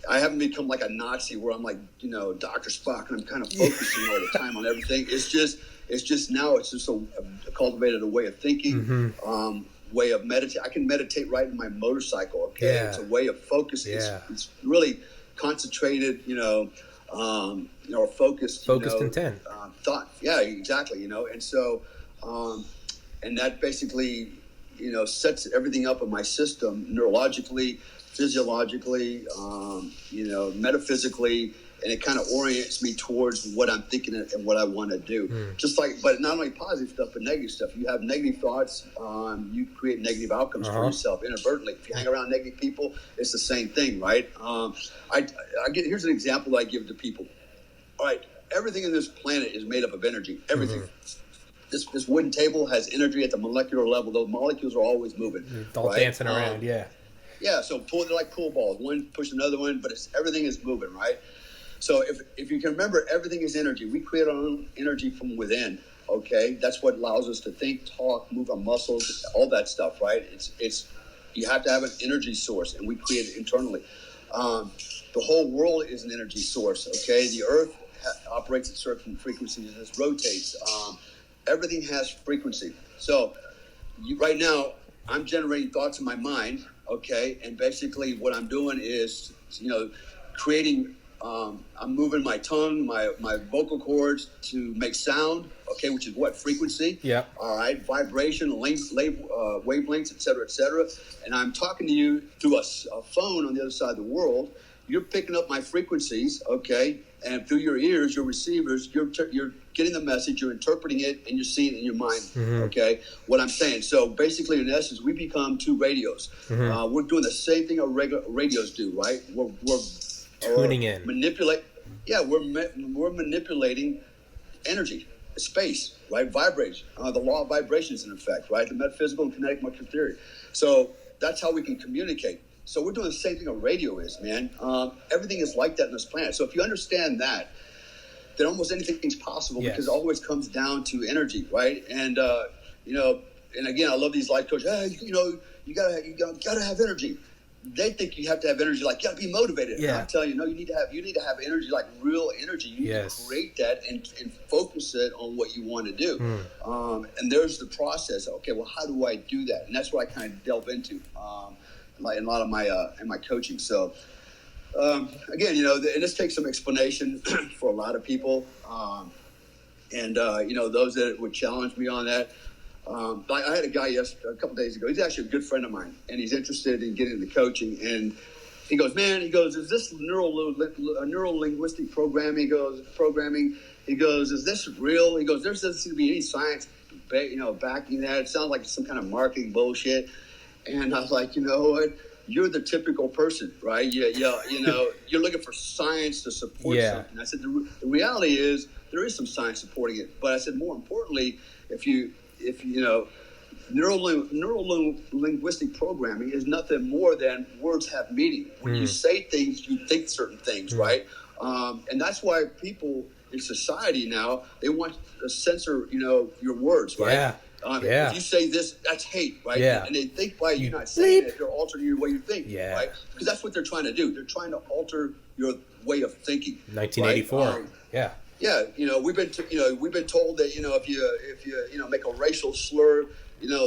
I haven't become like a Nazi where I'm like, Dr. Spock, and I'm kind of focusing all the time on everything. It's just now it's just cultivated a way of thinking, way of meditate. I can meditate right in my motorcycle. Okay. Yeah. It's a way of focusing. Yeah. It's really concentrated, or focused intent. Thought. Yeah, exactly. And so, and that basically, sets everything up in my system neurologically, physiologically, metaphysically, and it kind of orients me towards what I'm thinking and what I want to do. Just like, but not only positive stuff, but negative stuff. You have negative thoughts, you create negative outcomes for yourself inadvertently. If you hang around negative people, it's the same thing, right? Here's an example I give to people. All right, everything in this planet is made up of energy. Everything. This wooden table has energy at the molecular level. Those molecules are always moving. It's all dancing around, Yeah, so they're like pool balls. One push another one, but everything is moving, right? So if you can remember, everything is energy. We create our own energy from within. Okay, that's what allows us to think, talk, move our muscles, all that stuff, right? It's you have to have an energy source, and we create it internally. The whole world is an energy source. Okay, the Earth operates at certain frequencies and it rotates. Everything has frequency. So right now, I'm generating thoughts in my mind. Okay, and basically what I'm doing is, creating. I'm moving my tongue, my vocal cords to make sound. Okay, which is what? Frequency. Yeah. All right, vibration, wavelengths, et cetera, and I'm talking to you through a phone on the other side of the world. You're picking up my frequencies, okay, and through your ears, your receivers, you're getting the message, you're interpreting it, and you're seeing it in your mind, okay, what I'm saying. So basically, in essence, we become two radios. We're doing the same thing our regular radios do, right? We're tuning in. We're manipulating energy, space, right? Vibration. The law of vibration is in effect, right? The metaphysical and kinetic molecular theory. So that's how we can communicate. So we're doing the same thing a radio is, man. Everything is like that on this planet. So if you understand that, then almost anything's possible, because it always comes down to energy, right? And and again, I love these life coaches. Hey, you gotta have energy. They think you have to have energy, like you got to be motivated. Yeah. And I'm telling you, no, you need to have energy, like real energy. You need to create that and focus it on what you want to do. And there's the process. Okay, well, how do I do that? And that's what I kind of delve into in a lot of my in my coaching. So again, and this takes some explanation for a lot of people, and those that would challenge me on that. I had a guy a couple days ago. He's actually a good friend of mine, and he's interested in getting into coaching. And he goes, is this neuro-linguistic programming? He goes, is this real? He goes, there doesn't seem to be any science, backing that. It sounds like some kind of marketing bullshit. And I was like, you know what? You're the typical person, right? You're looking for science to support something. I said, the reality is there is some science supporting it. But I said, more importantly, if neuro-linguistic programming is nothing more than words have meaning. When you say things, you think certain things, right? And that's why people in society now, they want to censor, your words, right? Yeah. If you say this, that's hate, right? Yeah. And they think by you not saying it, they're altering your way you think, right? Because that's what they're trying to do. They're trying to alter your way of thinking. 1984. Right? Yeah. Yeah, we've been told that if you make a racial slur,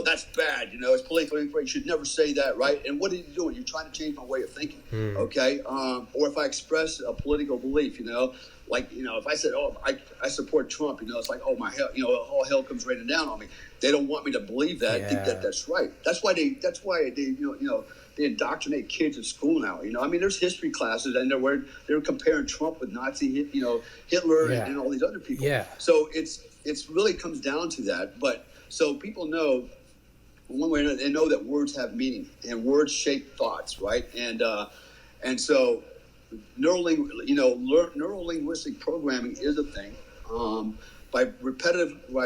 that's bad. It's politically incorrect. You should never say that, right? And what are you doing? You're trying to change my way of thinking, okay? Or if I express a political belief, if I said, I support Trump, it's like, oh my hell, all hell comes raining down on me. They don't want me to believe that. Think that that's right. That's why they they indoctrinate kids in school now. There's history classes and they're comparing Trump with Nazi, Hitler and all these other people. Yeah. So it's really comes down to that. But so people know one way or another, they know that words have meaning and words shape thoughts, right? And so neuro-linguistic programming is a thing. By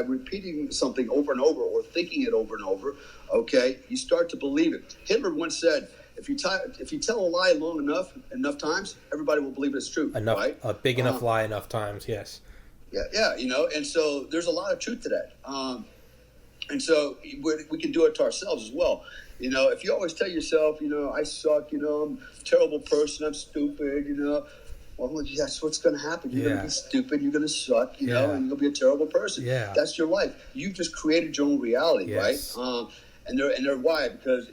repeating something over and over or thinking it over and over, okay, you start to believe it. Hitler once said, if you tell a lie long enough times, everybody will believe it's true. Right? A big enough lie enough times, yes. Yeah, and so there's a lot of truth to that. And so we can do it to ourselves as well. If you always tell yourself, I suck, I'm a terrible person, I'm stupid, well, that's what's going to happen. You're going to be stupid. You're going to suck, and you're going to be a terrible person. Yeah. That's your life. You've just created your own reality, right? And they're why? Because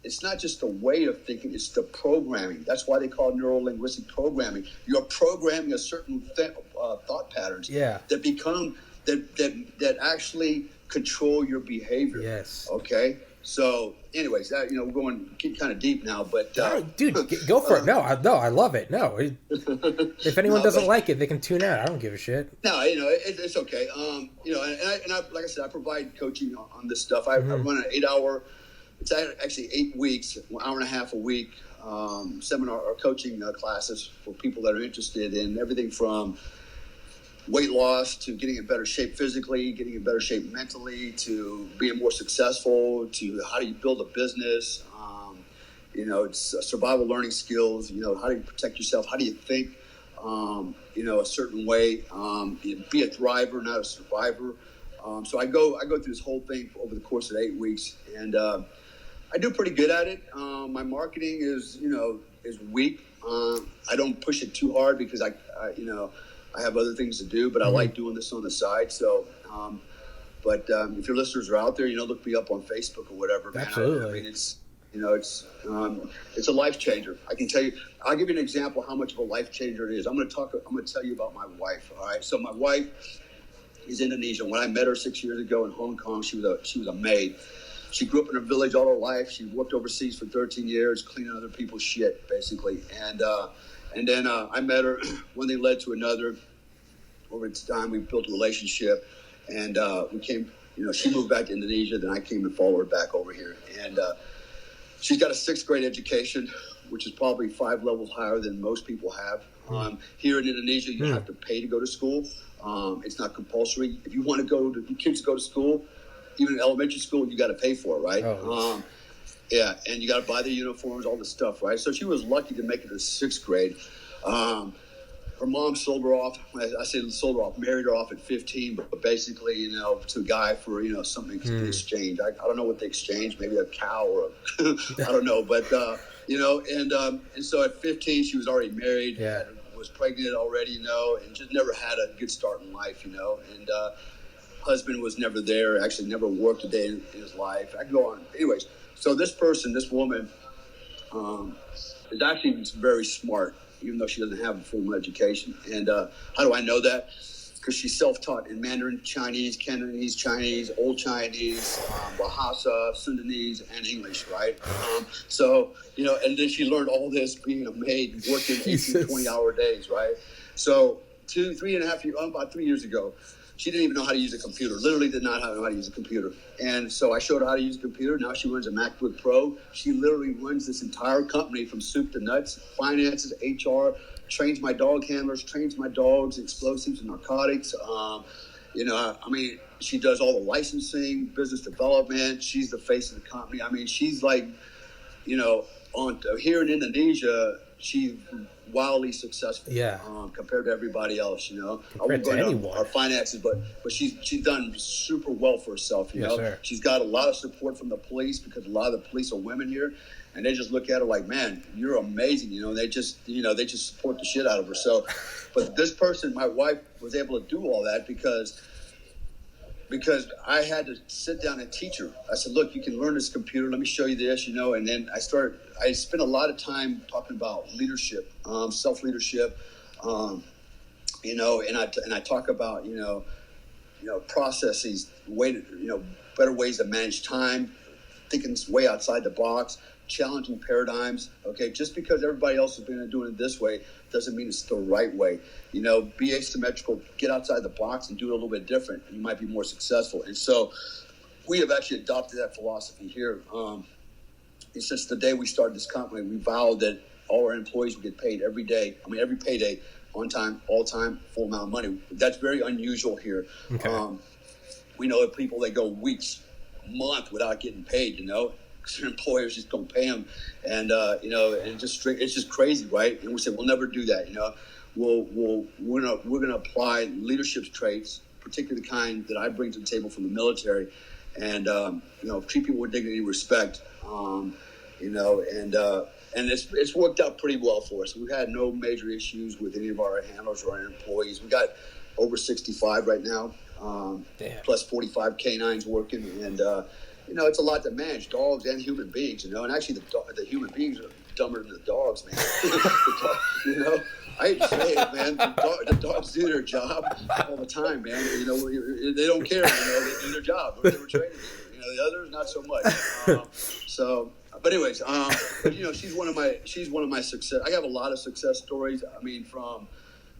it's not just the way of thinking; it's the programming. That's why they call it neuro-linguistic programming. You're programming a certain thought patterns that become that actually control your behavior. Yes. Okay. So, anyways, we're going kind of deep now, but dude, go for it. No, I love it. No, if anyone doesn't like it, they can tune out. I don't give a shit. No, it's okay. And I, like I said, I provide coaching on this stuff. I run an 8-hour. It's actually 8 weeks, 1.5 hours a week seminar or coaching classes for people that are interested in everything from weight loss to getting in better shape physically, getting in better shape mentally, to being more successful, to how do you build a business, it's survival learning skills, how do you protect yourself, how do you think, a certain way, be a thriver, not a survivor. So I go through this whole thing over the course of 8 weeks, and I do pretty good at it. My marketing is weak. I don't push it too hard because I have other things to do, but I like doing this on the side. So, but if your listeners are out there, look me up on Facebook or whatever. Man. Absolutely. I mean, it's a life changer. I can tell you. I'll give you an example how much of a life changer it is. I'm going to tell you about my wife. All right. So my wife is Indonesian. When I met her 6 years ago in Hong Kong, she was a maid. She grew up in a village all her life. She worked overseas for 13 years, cleaning other people's shit, basically. And then I met her. One thing led to another. Over time, we built a relationship, and we came. She moved back to Indonesia. Then I came and followed her back over here. And she's got a 6th grade education, which is probably 5 levels higher than most people have. Here in Indonesia, you have to pay to go to school. It's not compulsory. If you want your kids to go to school, even in elementary school, you got to pay for it, right? Oh. Yeah, and you got to buy the uniforms, all this stuff, right? So she was lucky to make it to 6th grade. Her mom sold her off. I say sold her off, married her off at 15, but basically, to a guy for, something in exchange. I don't know what they exchanged, maybe a cow or I don't know. But, and so at 15, she was already married, was pregnant already, and just never had a good start in life, and husband was never there, actually never worked a day in his life. I can go on. Anyways, so this woman, is actually very smart, even though she doesn't have a formal education. And how do I know that? Because she's self-taught in Mandarin Chinese, Cantonese Chinese, Old Chinese, Bahasa, Sundanese, and English, right? And then she learned all this being a maid, working 18, 20-hour days, right? So about 3 years ago, she didn't even know how to use a computer, literally did not know how to use a computer. And so I showed her how to use a computer. Now she runs a MacBook Pro. She literally runs this entire company from soup to nuts, finances, HR, trains my dog handlers, trains my dogs, explosives and narcotics. She does all the licensing, business development. She's the face of the company. I mean, she's like, here in Indonesia, she's wildly successful, compared to everybody else. I won't go into our finances, but she's done super well for herself. Sir. She's got a lot of support from the police because a lot of the police are women here, and they just look at her like, man, you're amazing. They just support the shit out of her. So, but this person, my wife, was able to do all that because I had to sit down and teach her. I said, look, you can learn this computer. Let me show you this, and then I spent a lot of time talking about leadership, self-leadership, and I talk about, processes, better ways to manage time, thinking way outside the box, challenging paradigms. Okay, just because everybody else has been doing it this way doesn't mean it's the right way. Be asymmetrical, get outside the box and do it a little bit different. You might be more successful. And so we have actually adopted that philosophy here. And since the day we started this company, we vowed that all our employees would get paid every payday, on time, all time, full amount of money. That's very unusual here. Okay. We know that people, they go weeks, month without getting paid, because their employers just don't pay them. And, and it's just crazy, right? And we said, we'll never do that, We're gonna apply leadership traits, particularly the kind that I bring to the table from the military, and treat people with dignity and respect. And it's worked out pretty well for us. We've had no major issues with any of our handlers or our employees. We got over 65 right now, plus 45 canines working, and it's a lot to manage, dogs and human beings. And actually the human beings are dumber than the dogs, man. I hate to say it, man. The dogs do their job all the time, man. They don't care. They do their job. They were trained to do. The others, not so much. But anyways, she's one of my success. I have a lot of success stories. I mean, from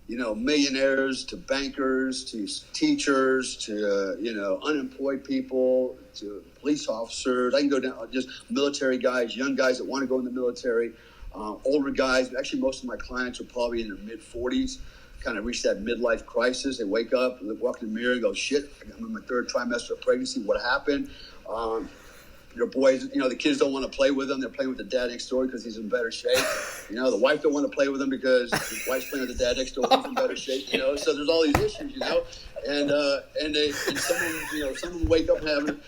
millionaires to bankers to teachers to unemployed people to police officers. I can go down just military guys, young guys that want to go in the military. Older guys, actually most of my clients are probably in their mid-40s, kind of reach that midlife crisis. They wake up, walk in the mirror and go, shit, I'm in my 3rd trimester of pregnancy. What happened? Your boys, the kids don't want to play with them. They're playing with the dad next door because he's in better shape. The wife don't want to play with him because his wife's playing with the dad next door. He's in better shape. So there's all these issues. And someone wake up having,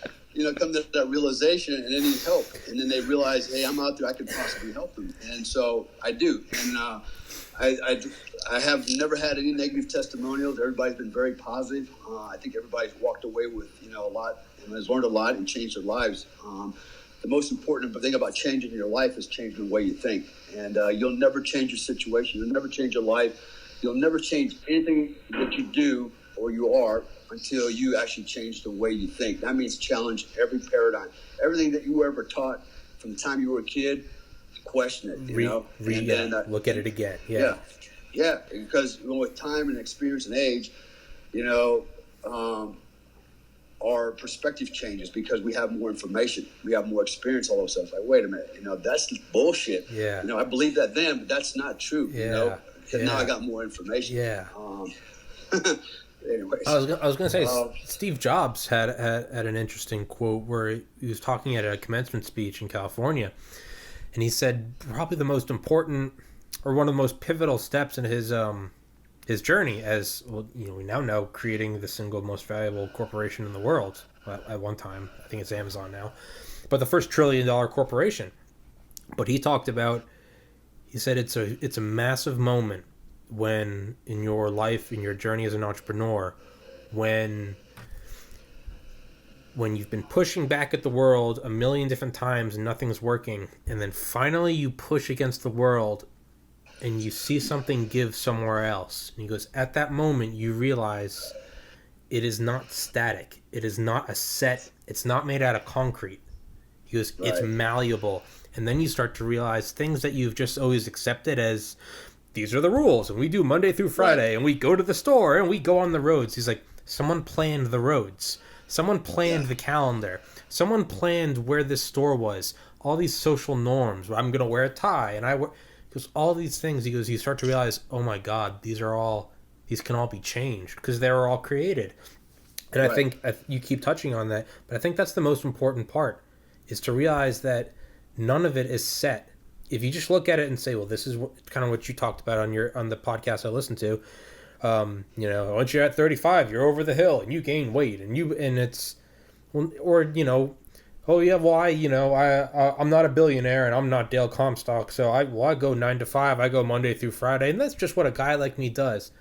come to that realization and they need help. And then they realize, hey, I'm out there. I could possibly help them. And so I do. And I have never had any negative testimonials. Everybody's been very positive. I think everybody's walked away with, a lot and has learned a lot and changed their lives. The most important thing about changing your life is changing the way you think. And you'll never change your situation. You'll never change your life. You'll never change anything that you do or you are until you actually change the way you think. That means challenge every paradigm. Everything that you were ever taught from the time you were a kid, question it, look at it again. Yeah, because with time and experience and age, our perspective changes because we have more information, we have more experience, all those stuff. Like, wait a minute, that's bullshit. Yeah. I believe that then, but that's not true. Because now I got more information. Yeah. Anyways, I was going to say, Steve Jobs had an interesting quote where he was talking at a commencement speech in California, and he said probably the most important or one of the most pivotal steps in his journey as, well, we now know, creating the single most valuable corporation in the world at one time. I think it's Amazon now, but the first $1 trillion corporation. But he said it's a massive moment when in your life, in your journey as an entrepreneur, when you've been pushing back at the world a million different times and nothing's working, and then finally you push against the world and you see something give somewhere else. And he goes, at that moment you realize it is not static. It is not a set. It's not made out of concrete. He goes, right. It's malleable. And then you start to realize things that you've just always accepted as, these are the rules, and we do Monday through Friday, right. And we go to the store, and we go on the roads. He's like, someone planned the roads. Someone planned the calendar. Someone planned where this store was. All these social norms. I'm going to wear a tie, and because all these things, he goes, you start to realize, oh my God, these can all be changed because they were all created. And right. I think you keep touching on that, but I think that's the most important part, is to realize that none of it is set. If you just look at it and say, well, this is kind of what you talked about on the podcast I listened to, once you're at 35, you're over the hill and you gain weight I'm not a billionaire and I'm not Dale Comstock, so I go 9 to 5, I go Monday through Friday, and that's just what a guy like me does.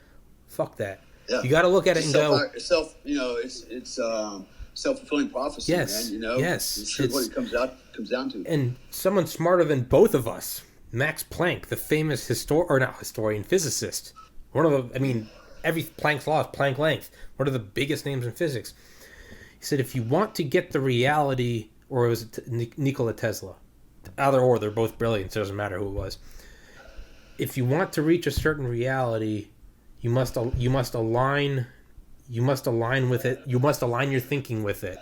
Fuck that. Yeah. You got to look at it and go, it's self-fulfilling prophecy, yes, man. Yes, it's what it comes down to. And someone smarter than both of us, Max Planck, the famous physicist, every Planck's law is Planck length, one of the biggest names in physics. He said, if you want to get the reality, or was it Nikola Tesla? Either or, they're both brilliant, so it doesn't matter who it was. If you want to reach a certain reality, you must align with it. You must align your thinking with it.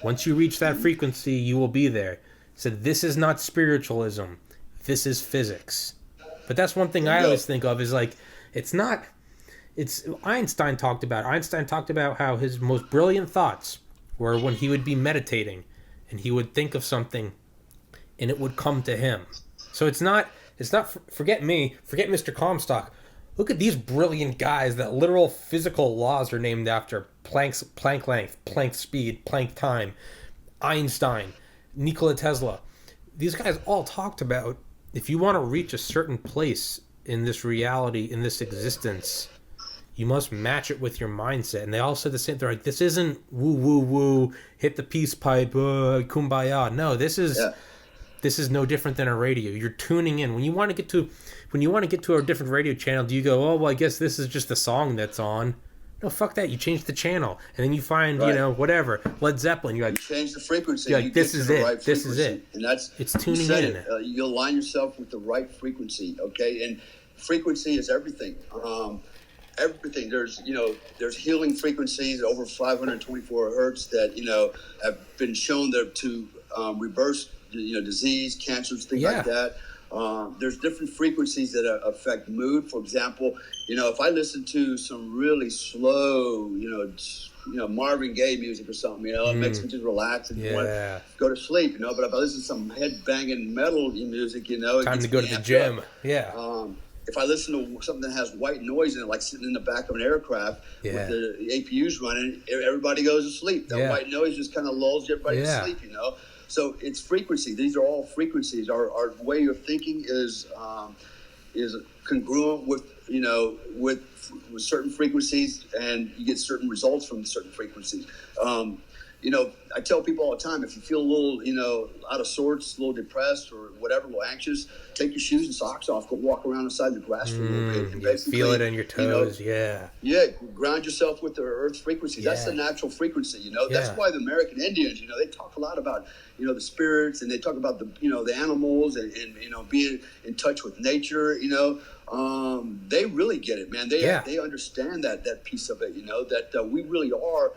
Once you reach that frequency, you will be there. He said, this is not spiritualism. This is physics. But that's one thing I always think of is like, it's Einstein talked about how his most brilliant thoughts were when he would be meditating and he would think of something and it would come to him. So it's not forget me, forget Mr. Comstock. Look at these brilliant guys that literal physical laws are named after. Planck length, Planck speed, Planck time, Einstein, Nikola Tesla. These guys all talked about, if you want to reach a certain place in this reality, in this existence, you must match it with your mindset. And they all said the same. They're like, this isn't woo woo woo, hit the peace pipe, kumbaya. No, this is no different than a radio. You're tuning in. When you want to get to a different radio channel, do you go, oh well, I guess this is just the song that's on? No, fuck that. You change the channel, and then you find whatever, Led Zeppelin. You change the frequency. You're like, this is it. Right, this is it. And it's tuning in. You align yourself with the right frequency. Okay, and frequency is everything. Everything. There's healing frequencies over 524 hertz that have been shown to reverse disease, cancers, things like that. There's different frequencies that affect mood. For example, if I listen to some really slow, Marvin Gaye music or something. It makes me just relax and want to go to sleep. But if I listen to some head banging metal music, it time to gets go me to the amped gym. up. Yeah. If I listen to something that has white noise in it, like sitting in the back of an aircraft with the APUs running, everybody goes to sleep. That white noise just kind of lulls everybody to sleep, So it's frequency. These are all frequencies. Our way of thinking is congruent with certain frequencies, and you get certain results from certain frequencies. I tell people all the time, if you feel a little, out of sorts, a little depressed or whatever, a little anxious, take your shoes and socks off, go walk around inside the grass for a little bit. And basically, feel it in your toes, ground yourself with the earth's frequency. That's the natural frequency, That's why the American Indians, they talk a lot about, the spirits, and they talk about the animals and being in touch with nature, they really get it, man. They understand that piece of it, that we really are,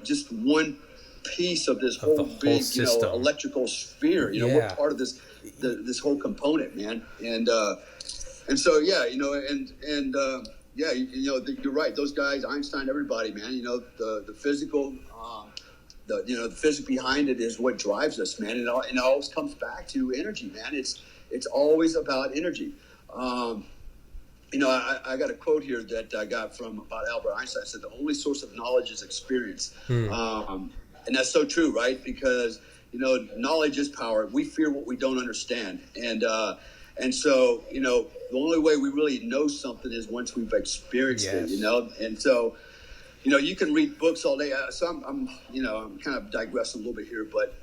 just one piece of this whole big, electrical sphere. We're part of this whole component, man. And so, you're right. Those guys, Einstein, everybody, man. The physical, the physics behind it is what drives us, man. And it always comes back to energy, man. It's always about energy. I got a quote here that I got from about Albert Einstein. It said, the only source of knowledge is experience. And that's so true, right? Because, knowledge is power. We fear what we don't understand. And so, the only way we really know something is once we've experienced it, And so, you can read books all day. So I'm kind of digressing a little bit here, but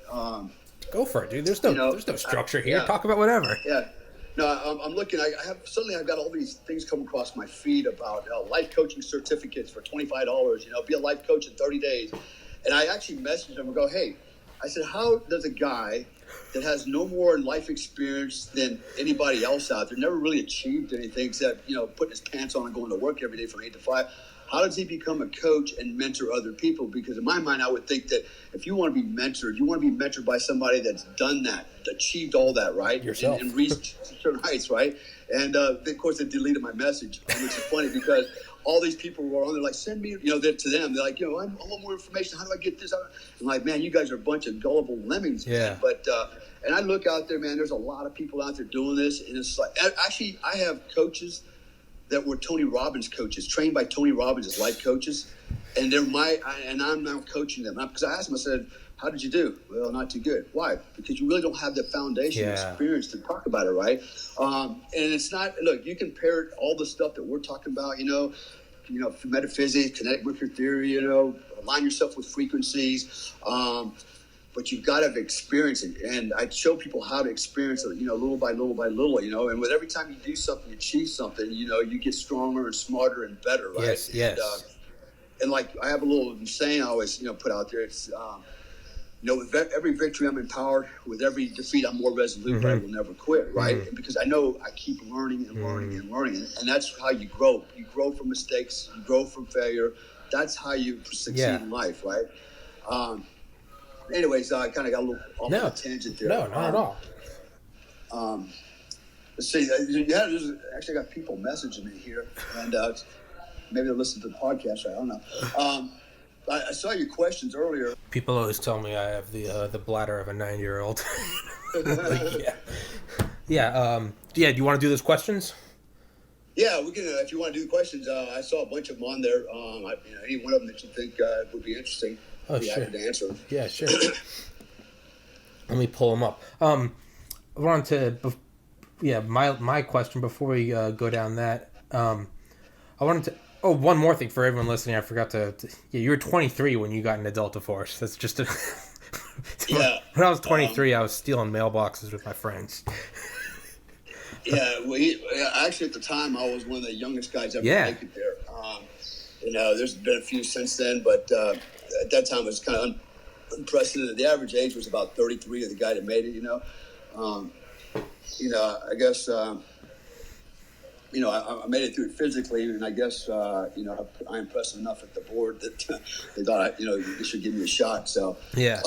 go for it, dude. There's no structure here. Talk about whatever. Yeah. No, I'm looking. I've got all these things come across my feed about life coaching certificates for $25. Be a life coach in 30 days. And I actually messaged them and go, hey, I said, how does a guy that has no more life experience than anybody else out there, never really achieved anything except putting his pants on and going to work every day from 8 to 5? How does he become a coach and mentor other people? Because in my mind, I would think that if you want to be mentored, you want to be mentored by somebody that's done that, achieved all that, right? Yourself. And reached certain heights, right? And, of course, they deleted my message, which is funny because all these people were on there like, send me, to them. They're like, I want more information. How do I get this? I'm like, man, you guys are a bunch of gullible lemmings, man. But, and I look out there, man, there's a lot of people out there doing this. And it's like, actually, I have coaches that were Tony Robbins coaches, trained by Tony Robbins as life coaches, and I'm now coaching them. Because I asked them, I said, how did you do? Well, not too good. Why? Because you really don't have the foundation experience to talk about it, right? And it's not, look, you can pair all the stuff that we're talking about, metaphysics, kinetic mercury theory, align yourself with frequencies, but you've got to experience it. And I show people how to experience it, little by little by little, and with every time you do something, achieve something, you get stronger and smarter and better, right? Yes. And like, I have a little saying I always, put out there. It's, with every victory I'm empowered, with every defeat I'm more resolute, but I will never quit, right? And because I know I keep learning and learning and learning. And that's how you grow. You grow from mistakes. You grow from failure. That's how you succeed in life, right? Anyways, I kind of got a little off on a tangent there. No, not at all. Let's see. There's actually got people messaging me here, and maybe they'll listen to the podcast. I don't know. I saw your questions earlier. People always tell me I have the bladder of a 9-year-old. Do you want to do those questions? Yeah, we can. If you want to do the questions, I saw a bunch of them on there. Any one of them that you think would be interesting. Oh, sure. Happy to answer. Yeah, sure. Let me pull them up. I wanted to, my question before we go down that. I wanted to. Oh, one more thing for everyone listening. I forgot to you were 23 when you got an adult divorce. That's just when I was 23, I was stealing mailboxes with my friends. Actually, at the time, I was one of the youngest guys ever make it there. There's been a few since then, but at that time, it was kind of unprecedented. The average age was about 33 of the guy that made it, I guess, I made it through it physically, and I guess, I impressed enough at the board that they thought, they should give me a shot. So, But,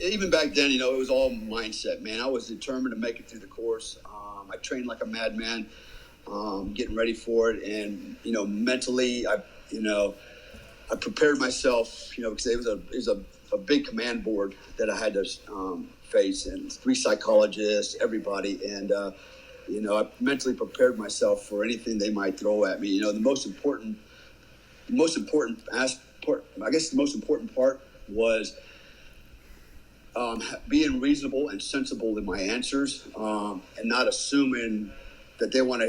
even back then, it was all mindset, man. I was determined to make it through the course. I trained like a madman. getting ready for it. And, mentally, I prepared myself, because it was a big command board that I had to face, and 3 psychologists, everybody. And, I mentally prepared myself for anything they might throw at me. The most important part was being reasonable and sensible in my answers, and not assuming that they don't want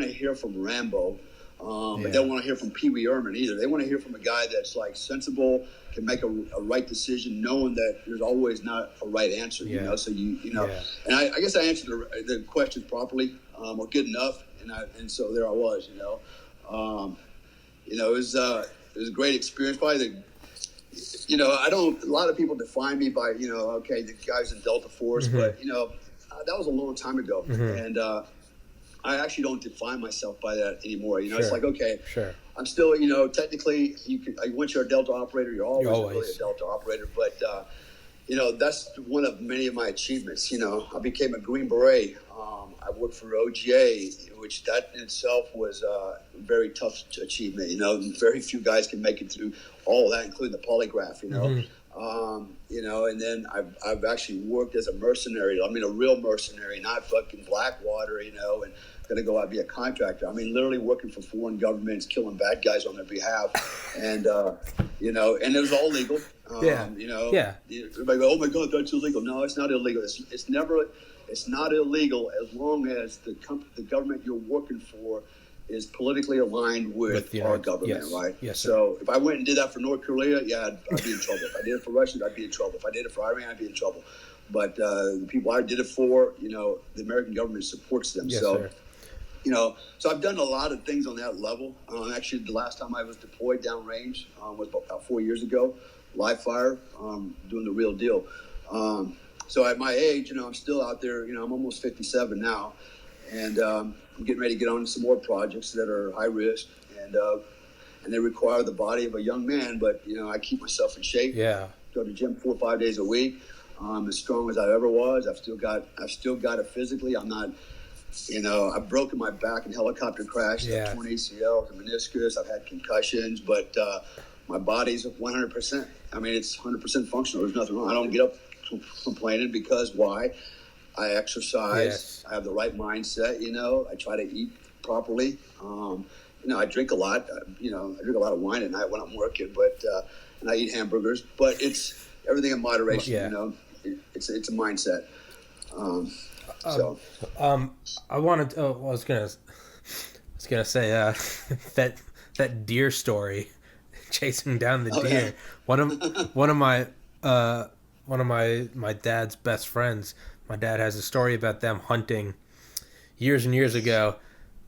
to hear from Rambo, but they don't want to hear from Pee Wee Herman either. They want to hear from a guy that's like sensible, can make a right decision, knowing that there's always not a right answer. So and I guess I answered the questions properly, or good enough, and so there I was. It was a great experience. Probably a lot of people define me by, the guys in Delta Force, but, that was a long time ago. And I actually don't define myself by that anymore. It's like, okay, I'm still, technically, once you're a Delta operator, you're always really a Delta operator. But, that's one of many of my achievements. I became a Green Beret. I worked for OGA, which that in itself was a very tough achievement. Very few guys can make it through all of that, including the polygraph. And then I've actually worked as a mercenary. I mean, a real mercenary, not fucking Blackwater. And going to go out and be a contractor. I mean, literally working for foreign governments, killing bad guys on their behalf, and and it was all legal. Everybody go, oh my God, that's illegal. No, it's not illegal. It's not illegal as long as the government you're working for is politically aligned with our government, right? Yes, sir. So if I went and did that for North Korea, I'd be in trouble. If I did it for Russians, I'd be in trouble. If I did it for Iran, I'd be in trouble. But the people I did it for, the American government supports them. Yes, sir. So I've done a lot of things on that level. Actually, the last time I was deployed downrange was about 4 years ago, live fire, doing the real deal. So at my age, I'm still out there. I'm almost 57 now, and I'm getting ready to get on some more projects that are high risk, and they require the body of a young man. But I keep myself in shape. Yeah. Go to the gym 4 or 5 days a week. I'm as strong as I ever was. I've still got it physically. I'm not. I've broken my back in helicopter crash. I've torn ACL, the meniscus. I've had concussions, but my body's 100%. I mean, it's 100% functional. There's nothing wrong. I don't get up complaining because why? I exercise. Yes. I have the right mindset. I try to eat properly. I drink a lot. I drink a lot of wine at night when I'm working, but and I eat hamburgers. But it's everything in moderation. Yeah. It's a mindset. I wanted. I was gonna say that deer story, chasing down the deer. Yeah. One of my dad's best friends. My dad has a story about them hunting years and years ago.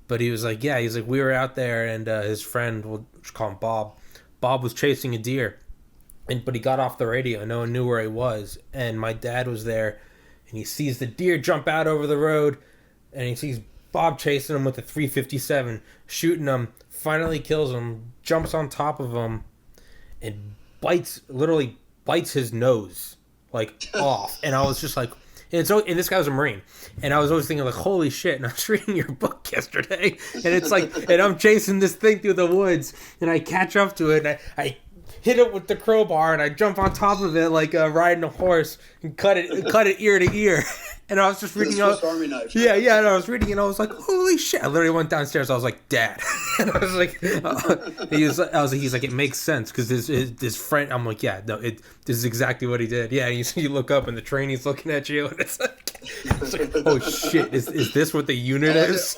But he was like, we were out there, and his friend, we'll call him Bob. Bob was chasing a deer, but he got off the radio. No one knew where he was, and my dad was there. And he sees the deer jump out over the road, and he sees Bob chasing him with a 357, shooting him, finally kills him, jumps on top of him, and literally bites his nose, off. And I was just like, and this guy was a Marine. And I was always thinking, holy shit. And I was reading your book yesterday, and it's and I'm chasing this thing through the woods, and I catch up to it, and I hit it with the crowbar, and I jump on top of it like riding a horse and cut it ear to ear. And I was just reading. Army knife. Yeah, and I was reading, and I was like, "Holy shit!" I literally went downstairs. I was like, "Dad," and I was like, he's like, it makes sense because his friend. I'm like, yeah, no, this is exactly what he did. Yeah, and you look up, and the training's looking at you, and it's like oh shit, is this what the unit is?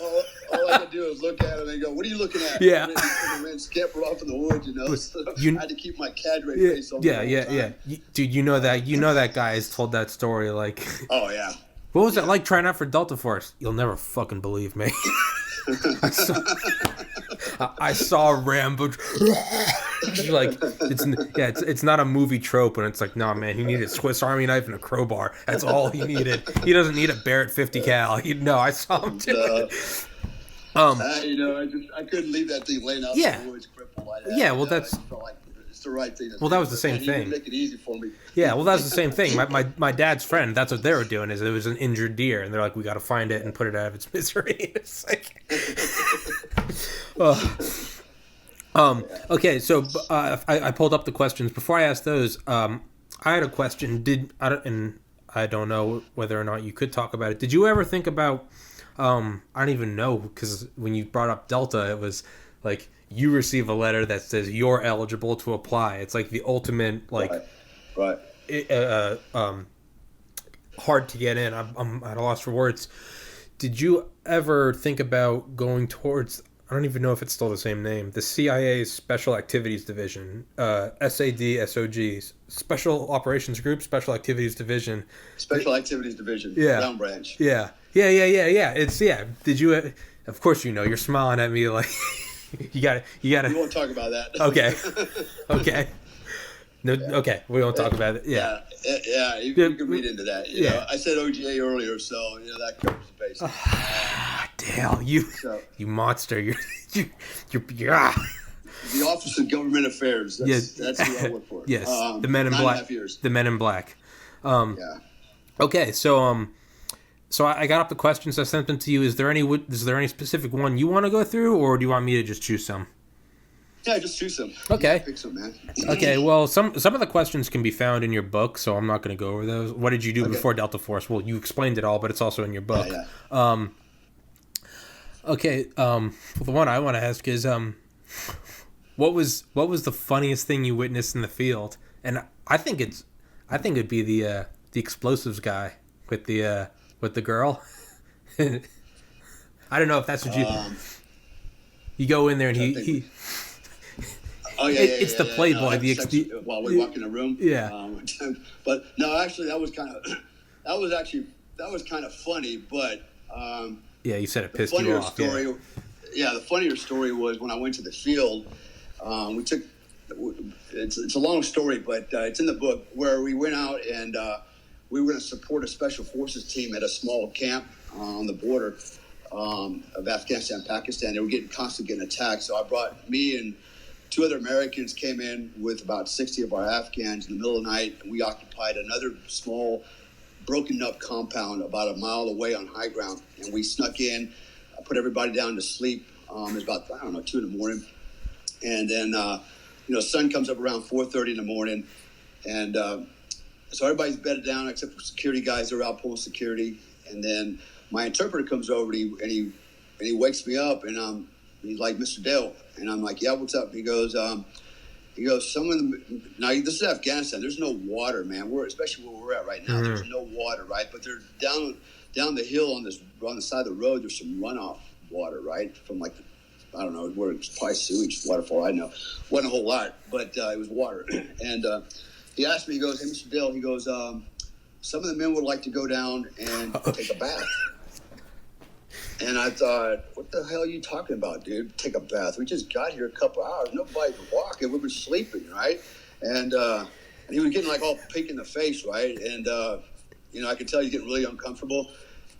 All I could do is look at him and go, "What are you looking at?" Yeah. And then scamper off in the woods, So I had to keep my cadre face on. Yeah. Dude, that guy has told that story Oh yeah. What was it like trying out for Delta Force? You'll never fucking believe me. I saw Rambo. It's not a movie trope, and it's like, nah, man, he needed a Swiss Army knife and a crowbar. That's all he needed. He doesn't need a Barrett 50 cal. I saw him do it. I couldn't leave that thing laying out in the woods crippled. That's. I felt like It's the right thing. Well, that was the same thing. He make it easy for me. Yeah, well, that was the same thing. My dad's friend, that's what they were doing, is it was an injured deer, and they're like, we got to find it and put it out of its misery. It's like... Okay, so I pulled up the questions. Before I ask those, I had a question. And I don't know whether or not you could talk about it. Did you ever think about, I don't even know, because when you brought up Delta, it was like, you receive a letter that says you're eligible to apply. It's like the ultimate, like, right. Hard to get in. I'm at a loss for words. Did you ever think about going towards, I don't even know if it's still the same name, the CIA's Special Activities Division, SAD, Special Operations Group, Special Activities Division. Special Activities Division, yeah. Down Branch. Yeah. It's, did you, of course you know, you're smiling at me like, you gotta. We won't talk about that. Okay. No, okay, we won't talk about it. Yeah. You can read into that. You know, I said OGA earlier, so that covers the bases. Dale, you monster! You're the Office of Government Affairs. That's who I work for. Yes, the Men in Black. 9.5 years. The Men in Black. Yeah. Okay, so I got up the questions. I sent them to you. Is there any specific one you want to go through, or do you want me to just choose some? Yeah, just choose some. Okay. Pick some, man. Okay. Well, some of the questions can be found in your book, so I'm not going to go over those. What did you do before Delta Force? Well, you explained it all, but it's also in your book. Yeah. Okay. The one I want to ask is, what was the funniest thing you witnessed in the field? And I think it'd be the explosives guy with the girl. I don't know if that's what you go in there and he. Oh yeah, it's the Playboy. No, while we walk in the room. Yeah. But no, actually, that was kind of funny. But yeah, you said it pissed you off. The funnier story was when I went to the field. It's a long story, but it's in the book where we went out and we were going to support a special forces team at a small camp on the border of Afghanistan and Pakistan. They were constantly getting attacked. So I brought me and 2 other Americans came in with about 60 of our Afghans in the middle of the night, and we occupied another small, broken-up compound about a mile away on high ground. And we snuck in, put everybody down to sleep. It was about, 2 in the morning. And then, sun comes up around 4:30 in the morning. And so everybody's bedded down except for security guys. They're out pulling security. And then my interpreter comes over and he wakes me up, and he's like, Mr. Dale. And I'm like, yeah, what's up? He goes, now this is Afghanistan. There's no water, man. Especially where we're at right now. There's no water, right? But they're down the hill on the side of the road. There's some runoff water, right? From like, I don't know, where it's probably sewage waterfall. I know, wasn't a whole lot, but it was water. And he asked me, he goes, hey, Mr. Dale, he goes, some of the men would like to go down and take a bath. And I thought, what the hell are you talking about, dude? Take a bath. We just got here a couple hours. Nobody's walking. We were sleeping, right? And he was getting like all pink in the face, right? And, I could tell he's getting really uncomfortable.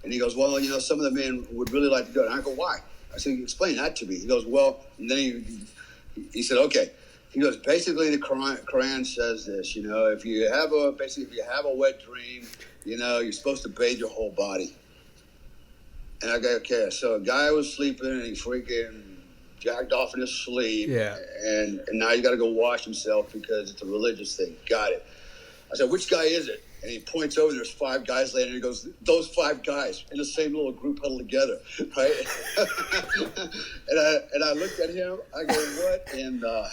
And he goes, well, some of the men would really like to go. And I go, why? I said, explain that to me. He goes, well, and then he said, okay. He goes, basically the Quran says this, if you have a wet dream, you're supposed to bathe your whole body. And I go, okay, so a guy was sleeping and he freaking jacked off in his sleep. Yeah. And now you got to go wash himself because it's a religious thing. Got it. I said, which guy is it? And he points over, there's 5 guys laying, and he goes, those 5 guys in the same little group huddled together, right? and I looked at him, I go, what in the,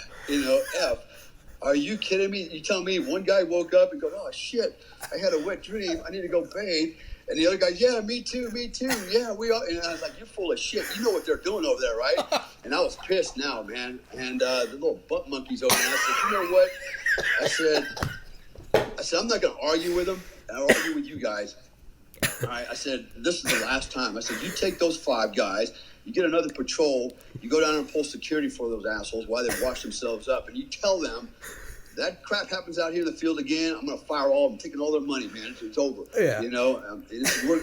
F? Are you kidding me? You tell me one guy woke up and goes, oh, shit, I had a wet dream. I need to go bathe. And the other guy, yeah, me too. Yeah, we all. And I was like, you're full of shit. You know what they're doing over there, right? And I was pissed now, man. And the little butt monkeys over there, I said, you know what? I said, I'm not going to argue with them. I'll argue with you guys. All right, I said, this is the last time. I said, you take those 5 guys, you get another patrol, you go down and pull security for those assholes while they wash themselves up, and you tell them that crap happens out here in the field again, I'm going to fire all of them, taking all their money, man. It's over. Yeah. You know,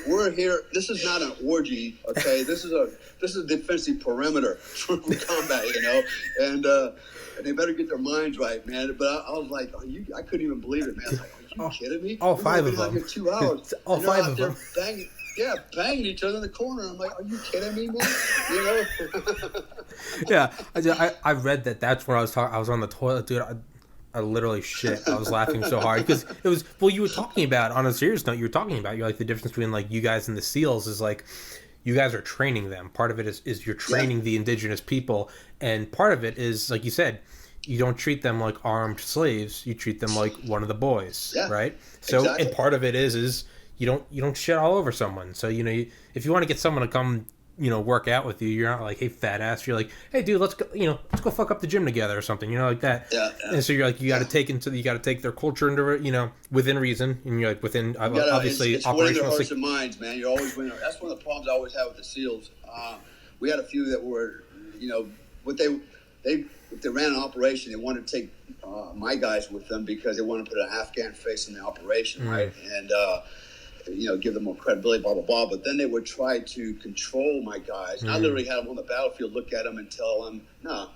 we're here. This is not an orgy, okay? This is a defensive perimeter for combat, you know, and they better get their minds right, man. But I was like, I couldn't even believe it, man. I was like, are you kidding me? All five of them. Out here 2 hours. All five of them. Banging each other in the corner. I'm like, are you kidding me, man? You know? Yeah, I read that. That's where I was talking. I was on the toilet, dude. I literally shit. I was laughing so hard because it was. Well, you were talking about, on a serious note, you're like the difference between like you guys and the SEALs is like you guys are training them. Part of it is you're training the indigenous people, and part of it is, like you said, you don't treat them like armed slaves. You treat them like one of the boys, right? So, exactly. And part of it is you don't shit all over someone. So, you know, if you want to get someone to come, you know, work out with you, you're not like, hey, fat ass. You're like, hey, dude, let's go fuck up the gym together or something, you know, like that. Yeah. And so you're like, you got to take their culture into, you know, within reason, and you're like within obviously it's winning their hearts and minds, man. You're always winning. That's one of the problems I always have with the SEALs. We had a few that were, you know, if they ran an operation, they wanted to take my guys with them because they wanted to put an Afghan face in the operation, right? And you know, give them more credibility, blah, blah, blah. But then they would try to control my guys. And I literally had them on the battlefield, look at them and tell them, no,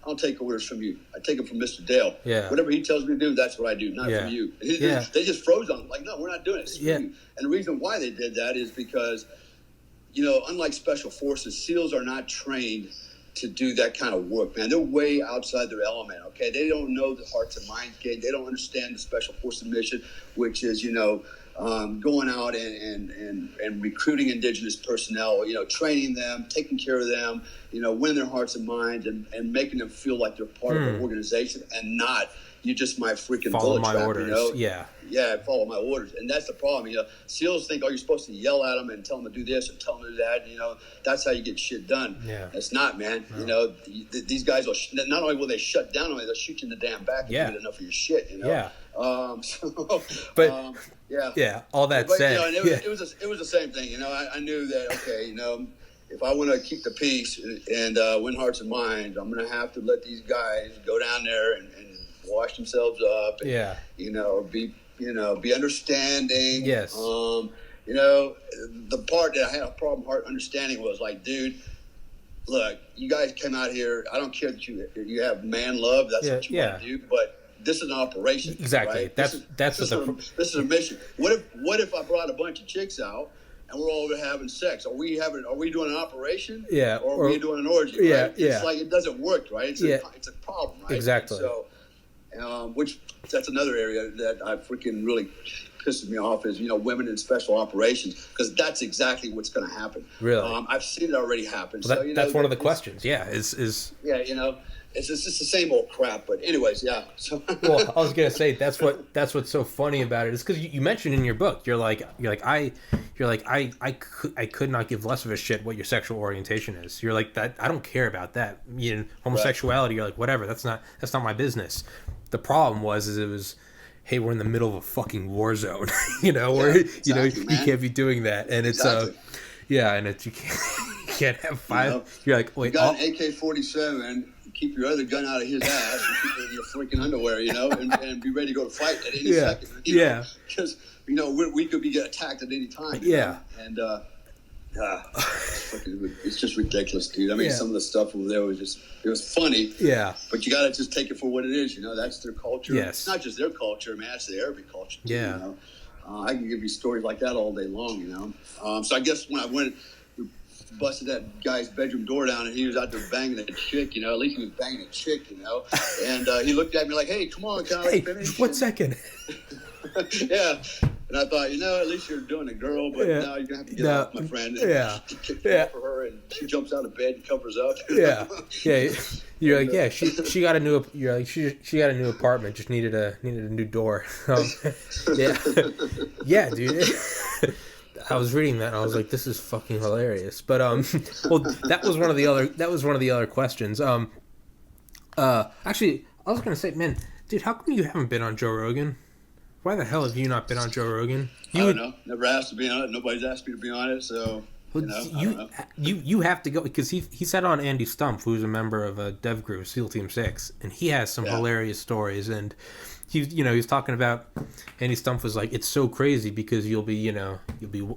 I don't take orders from you. I take them from Mr. Dale. Yeah. Whatever he tells me to do, that's what I do, not from you. They just froze on him. Like, no, we're not doing it. And the reason why they did that is because, you know, unlike special forces, SEALs are not trained to do that kind of work, man. They're way outside their element, okay? They don't know the hearts and minds game. They don't understand the special forces mission, which is, you know, going out and recruiting indigenous personnel, you know, training them, taking care of them, you know, winning their hearts and minds and making them feel like they're part of an organization and not, you're just my freaking follow my trap, orders, you know? Yeah, follow my orders. And that's the problem, you know. SEALs think, you're supposed to yell at them and tell them to do this and tell them to do that, you know. That's how you get shit done. Yeah. It's not, man. No. You know, these guys will, not only will they shut down on you, they'll shoot you in the damn back if you get enough of your shit, you know. Yeah. All that said, you know, it was the same thing. You know, I knew that. Okay, you know, if I want to keep the peace and win hearts and minds, I'm going to have to let these guys go down there and wash themselves up. And, you know, be understanding. Yes. You know, the part that I had a problem understanding was like, dude, look, you guys came out here. I don't care that you have man love. That's what you want to do, but this is an operation. Exactly. Right? This is a mission. What if I brought a bunch of chicks out and we're all over having sex? Are we doing an operation? Yeah. Or are we doing an orgy? Yeah. Right? It's like it doesn't work, right? It's a problem, right? Exactly. So, which that's another area that I freaking really pisses me off is, you know, women in special operations, because that's exactly what's going to happen. Really? I've seen it already happen. Well, so, you know, that's one of the questions. Yeah. Yeah, you know. It's just the same old crap, but anyways, yeah. So well, I was gonna say that's what's so funny about it is because you mentioned in your book I could not give less of a shit what your sexual orientation is. You're like that. I don't care about that. You know, homosexuality. You're like whatever. That's not my business. The problem was hey, we're in the middle of a fucking war zone. You know, where you know you can't be doing that, and it's and it's you can't have five. You know, you're like wait, you got an AK-47. Keep your other gun out of his ass and keep it in your freaking underwear, you know, and be ready to go to fight at any second. You know, because, you know, we could get attacked at any time. You know? And it's just ridiculous, dude. I mean, some of the stuff over there was it was funny. Yeah. But you got to just take it for what it is, you know. That's their culture. Yes. It's not just their culture, man. It's the Arabic culture, too, you know. I can give you stories like that all day long, you know. So I guess when I went... busted that guy's bedroom door down and he was out there banging a chick, you know. At least he was banging a chick, you know. And he looked at me like, hey, come on, can I finish? 1 second. Yeah. And I thought, you know, at least you're doing a girl, but now you're going to have to get off, my friend. And kick for her, and she jumps out of bed and covers up. You're like, she got a new. You're like, she got a new apartment. Just needed a new door. Dude. I was reading that and I was like, this is fucking hilarious. But well, that was one of the other questions. Actually, I was gonna say, man, dude, how come you haven't been on Joe Rogan? Why the hell have you not been on Joe Rogan? I don't know. Never asked to be on it. Nobody's asked me to be on it, so. Well, you have to go because he sat on Andy Stumpf, who's a member of a dev group, SEAL Team 6, and he has some hilarious stories. And he was talking about Andy Stumpf was like, it's so crazy because you'll be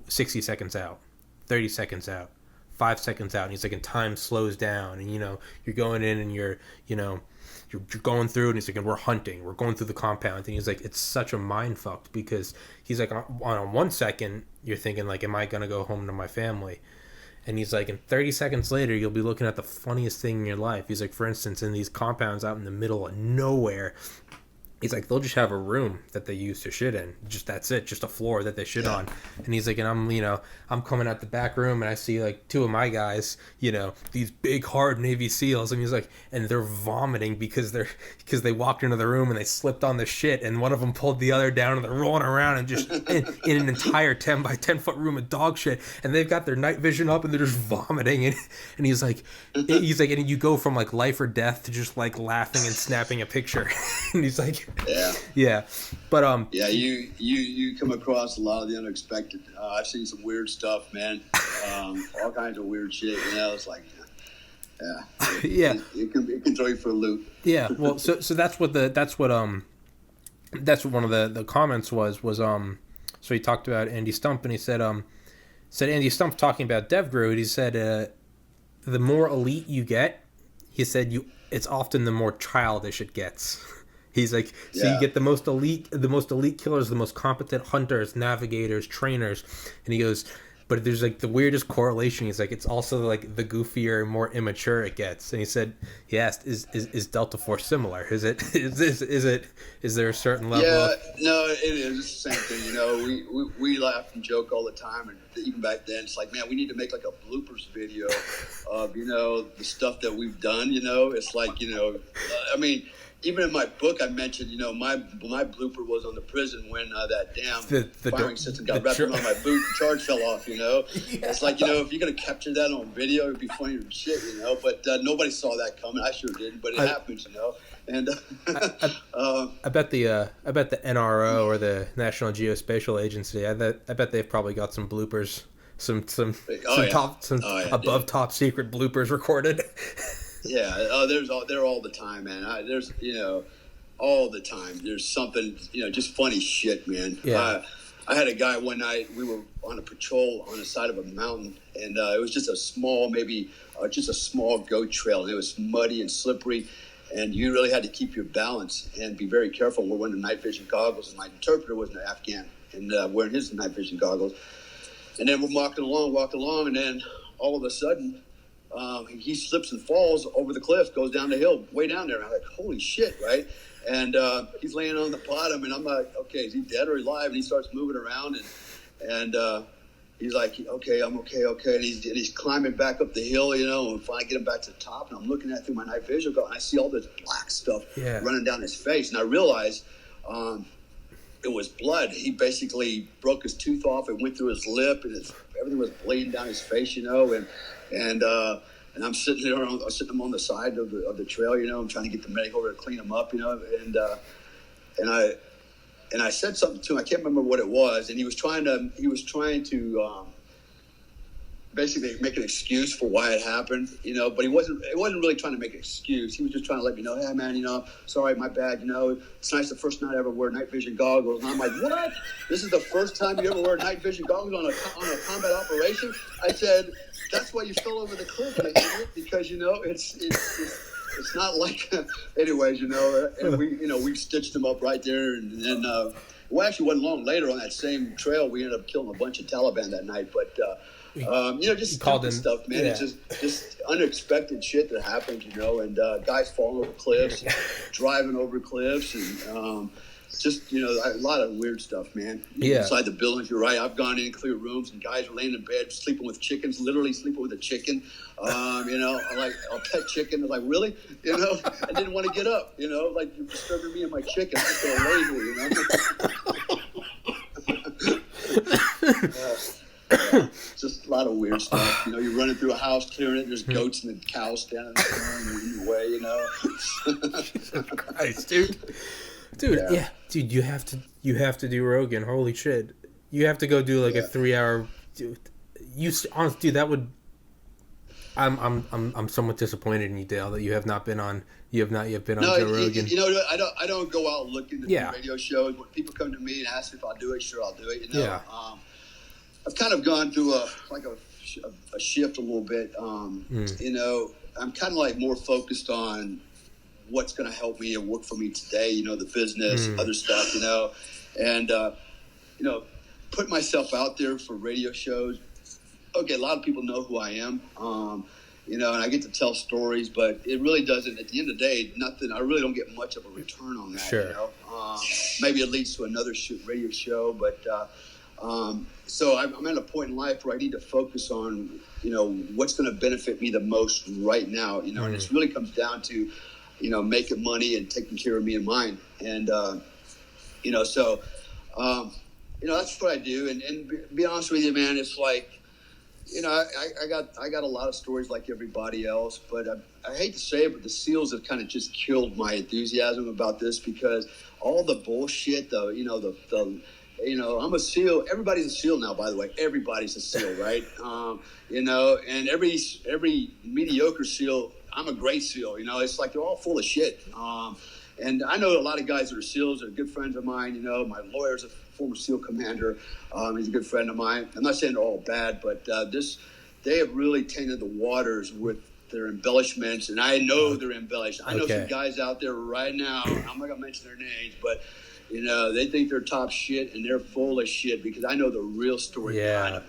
60 seconds out, 30 seconds out, 5 seconds out, and he's like, and time slows down, and you're going in and you're going through, and he's like, and we're hunting, we're going through the compound, and he's like, it's such a mind fuck because he's like, on 1 second you're thinking like, am I gonna go home to my family? And he's like, and 30 seconds later you'll be looking at the funniest thing in your life. He's like, for instance, in these compounds out in the middle of nowhere, he's like, they'll just have a room that they use to shit in. Just that's it, just a floor that they shit on. And he's like, and I'm coming out the back room and I see like two of my guys, these big hard Navy SEALs, and he's like, and they're vomiting because they walked into the room and they slipped on the shit, and one of them pulled the other down and they're rolling around and just in an entire 10 by 10 foot room of dog shit, and they've got their night vision up and they're just vomiting, and he's like, and you go from like life or death to just like laughing and snapping a picture. And he's like, but you come across a lot of the unexpected. I've seen some weird stuff, man. All kinds of weird shit. It's like, it can throw you for a loop. Yeah, well, so that's what one of the comments was. So he talked about Andy Stumpf, and he said Andy Stumpf talking about DevGru, and he said the more elite you get, he said it's often the more childish it gets. He's like, so you get the most elite killers, the most competent hunters, navigators, trainers, and he goes, but there's like the weirdest correlation. He's like, it's also like the goofier, more immature it gets. And he said, yes, is Delta Force similar? Is there a certain level? Yeah, no, it is. It's the same thing. We laugh and joke all the time, and even back then, it's like, man, we need to make like a bloopers video of the stuff that we've done. It's like I mean. Even in my book, I mentioned, my blooper was on the prison when that damn firing system got wrapped around my boot and the charge fell off, It's like, if you're going to capture that on video, it'd be funny as shit, But nobody saw that coming. I sure didn't, but it happens, And I bet the NRO or the National Geospatial Agency, I bet they've probably got some bloopers, some above top secret bloopers recorded. Yeah, they're all the time, man. There's all the time. There's something, just funny shit, man. Yeah. I had a guy one night. We were on a patrol on the side of a mountain, and it was just a small goat trail, and it was muddy and slippery, and you really had to keep your balance and be very careful. We're wearing the night vision goggles, and my interpreter was an Afghan, and wearing his night vision goggles, and then we're walking along, and then all of a sudden. He slips and falls over the cliff, goes down the hill, way down there. And I'm like, holy shit, right? And he's laying on the bottom, and I'm like, okay, is he dead or alive? And he starts moving around, and he's like, okay, I'm okay. And he's climbing back up the hill, and finally get him back to the top. And I'm looking at through my night vision, and I see all this black stuff running down his face, and I realize it was blood. He basically broke his tooth off and went through his lip, and everything was bleeding down his face, and I'm sitting there, on the side of the trail, I'm trying to get the medic over to clean him up, and I said something to him. I can't remember what it was, and he was trying to basically make an excuse for why it happened, but it wasn't really trying to make an excuse. He was just trying to let me know, hey man, sorry, my bad, it's nice the first night I ever wear night vision goggles. And I'm like, what? This is the first time you ever wear night vision goggles on a combat operation? I said, that's why you fell over the cliff, because it's not like, anyways, and we stitched him up right there, and then well, actually wasn't long later on that same trail we ended up killing a bunch of Taliban that night, but just stupid stuff, man. Yeah. It's just unexpected shit that happens, and guys falling over cliffs, driving over cliffs, and just a lot of weird stuff, man. Inside the buildings, you're right. I've gone in clear rooms, and guys are laying in bed sleeping with chickens, literally sleeping with a chicken. I'm like, I'll pet chicken. They're like, really? I didn't want to get up. Like, you're disturbing me and my chicken. I'm just gonna lay here, just a lot of weird stuff. You're running through a house, clearing it. There's goats and cows standing there in your way. Jesus Christ, dude. Dude, you have to do Rogan. Holy shit, you have to go do like a 3 hour. Dude, honestly, dude, that would. I'm somewhat disappointed in you, Dale, that you have not been on. You have not yet been on No, Joe Rogan. I don't go out looking to do radio shows. When people come to me and ask if I'll do it, sure I'll do it. I've kind of gone through a shift a little bit. I'm kind of like more focused on what's going to help me and work for me today. The business, other stuff. And put myself out there for radio shows. Okay, a lot of people know who I am, and I get to tell stories, but it really doesn't, at the end of the day, nothing. I really don't get much of a return on that. Sure. Maybe it leads to another radio show, but so I'm at a point in life where I need to focus on, what's going to benefit me the most right now, and it really comes down to, making money and taking care of me and mine. And, so, that's what I do. And be honest with you, man, it's like, I got a lot of stories like everybody else, but I hate to say it, but the SEALs have kind of just killed my enthusiasm about this, because all the bullshit, I'm a SEAL. Everybody's a SEAL now, by the way. Everybody's a SEAL, right? And every mediocre SEAL, I'm a great SEAL. It's like they're all full of shit. And I know a lot of guys that are SEALs that are good friends of mine. My lawyer's a former SEAL commander. He's a good friend of mine. I'm not saying they're all bad, but they have really tainted the waters with their embellishments, and I know they're embellished. I know some guys out there right now, I'm not going to mention their names, but, they think they're top shit, and they're full of shit, because I know the real story behind them.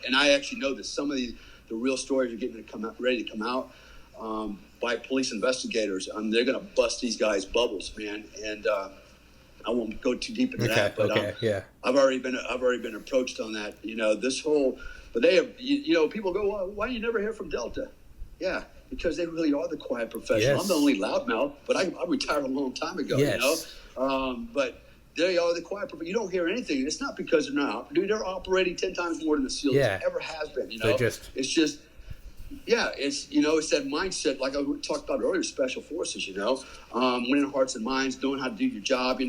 And I actually know that some of the real stories are getting ready to come out by police investigators. They're going to bust these guys' bubbles, man. And I won't go too deep into that, but I've already been approached on that. But they have. People go, well, why do you never hear from Delta? Yeah, because they really are the quiet professional. Yes. I'm the only loudmouth, but I retired a long time ago. Yes. But they are the quiet professional. You don't hear anything. It's not because they're not. Dude, they're operating 10 times more than the SEALs ever has been. It's just. Yeah, it's that mindset, like I talked about earlier, special forces, winning hearts and minds, knowing how to do your job,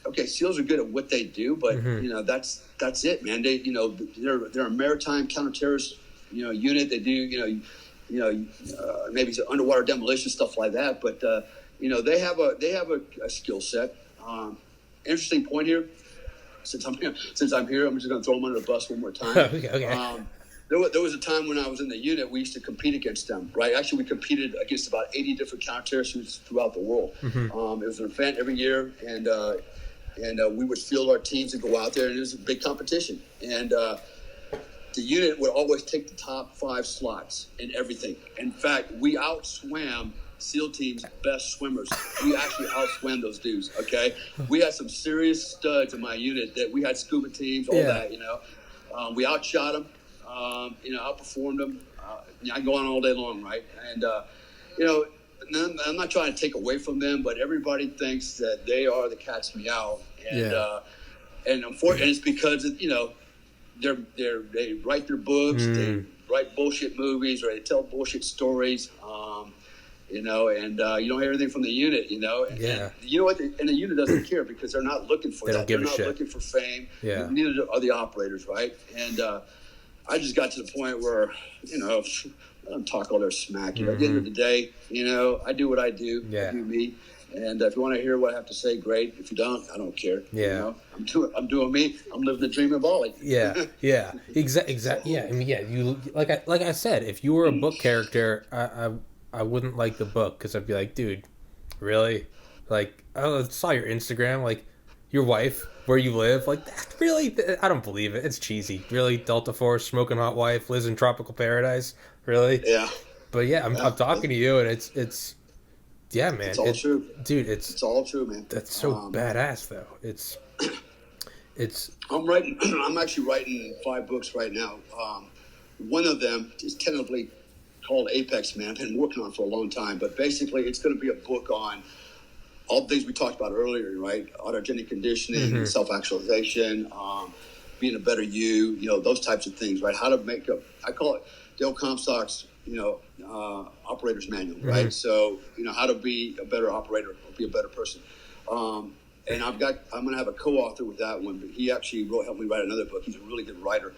okay, SEALs are good at what they do, but that's it, man. They, they're a maritime counterterrorist, unit. They do, maybe it's underwater demolition, stuff like that, but they have a skill set. Interesting point here. Since I'm here, I'm just going to throw them under the bus one more time. Okay. There was a time when I was in the unit, we used to compete against them, right? Actually, we competed against about 80 different counterterrorist units throughout the world. It was an event every year, and we would field our teams and go out there, and it was a big competition. And the unit would always take the top 5 slots in everything. In fact, we outswam SEAL team's best swimmers. We actually outswam those dudes, okay? We had some serious studs in my unit that we had scuba teams, all that, we outshot them. Outperformed them. I go on all day long, right? And, I'm not trying to take away from them, but everybody thinks that they are the cat's meow. And unfortunately, it's because, they write their books, they write bullshit movies, or they tell bullshit stories, and you don't hear anything from the unit, And you know what? And the unit doesn't care, because they're not looking for that. They're not looking for fame. Yeah. Neither are the operators, right? And, I just got to the point where, I don't talk all their smack. At the end of the day, I do what I do. I do me. And if you want to hear what I have to say, great. If you don't, I don't care. Yeah. I'm doing me. I'm living the dream of Bali. Yeah. Exactly. Yeah. I mean, you like I said, if you were a book character, I wouldn't like the book, because I'd be like, dude, really? Like, I saw your Instagram, like, your wife, where you live, like, really? I don't believe it. It's cheesy. Really? Delta Force, smoking hot wife, lives in tropical paradise? Really? Yeah. But I'm talking to you, and it's yeah, man. It's all true. Dude, it's all true, man. That's so badass, though. It's I'm actually writing 5 books right now. One of them is tentatively called Apex, man. I've been working on it for a long time, but basically it's going to be a book on all the things we talked about earlier, right? Autogenic conditioning, self-actualization, being a better you, those types of things, right? How to make I call it Dale Comstock's, operator's manual, right? So, how to be a better operator or be a better person. and I'm going to have a co-author with that one, but he actually helped me write another book. He's a really good writer,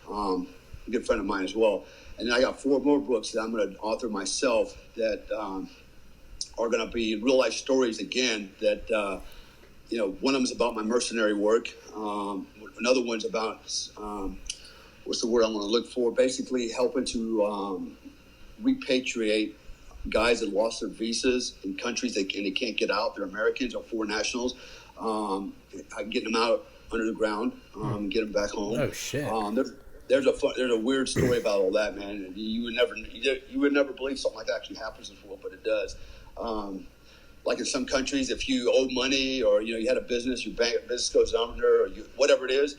a good friend of mine as well. And then I got 4 more books that I'm going to author myself that are going to be real life stories again. That one of them is about my mercenary work. Another one's about what's the word I want to look for? Basically, helping to repatriate guys that lost their visas in countries they can't get out. They're Americans or foreign nationals. Getting them out under the ground, get them back home. Oh shit! There's a weird story about all that, man. You would never believe something like that actually happens in the world, but it does. Like in some countries, if you owe money or you had a business, your business goes under, or whatever it is,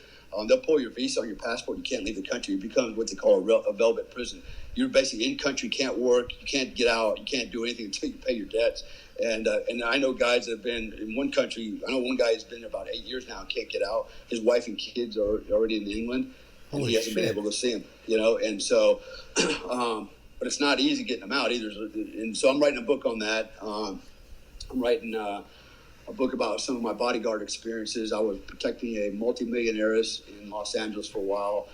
they'll pull your visa or your passport. You can't leave the country. It becomes what they call a velvet prison. You're basically in country, can't work, you can't get out, you can't do anything until you pay your debts. And I know guys that have been in one country. I know one guy has been there about 8 years now and can't get out. His wife and kids are already in England, and he hasn't been able to see them. And so, but it's not easy getting them out either. And so I'm writing a book on that. I'm writing a book about some of my bodyguard experiences. I was protecting a multimillionaires in Los Angeles for a while.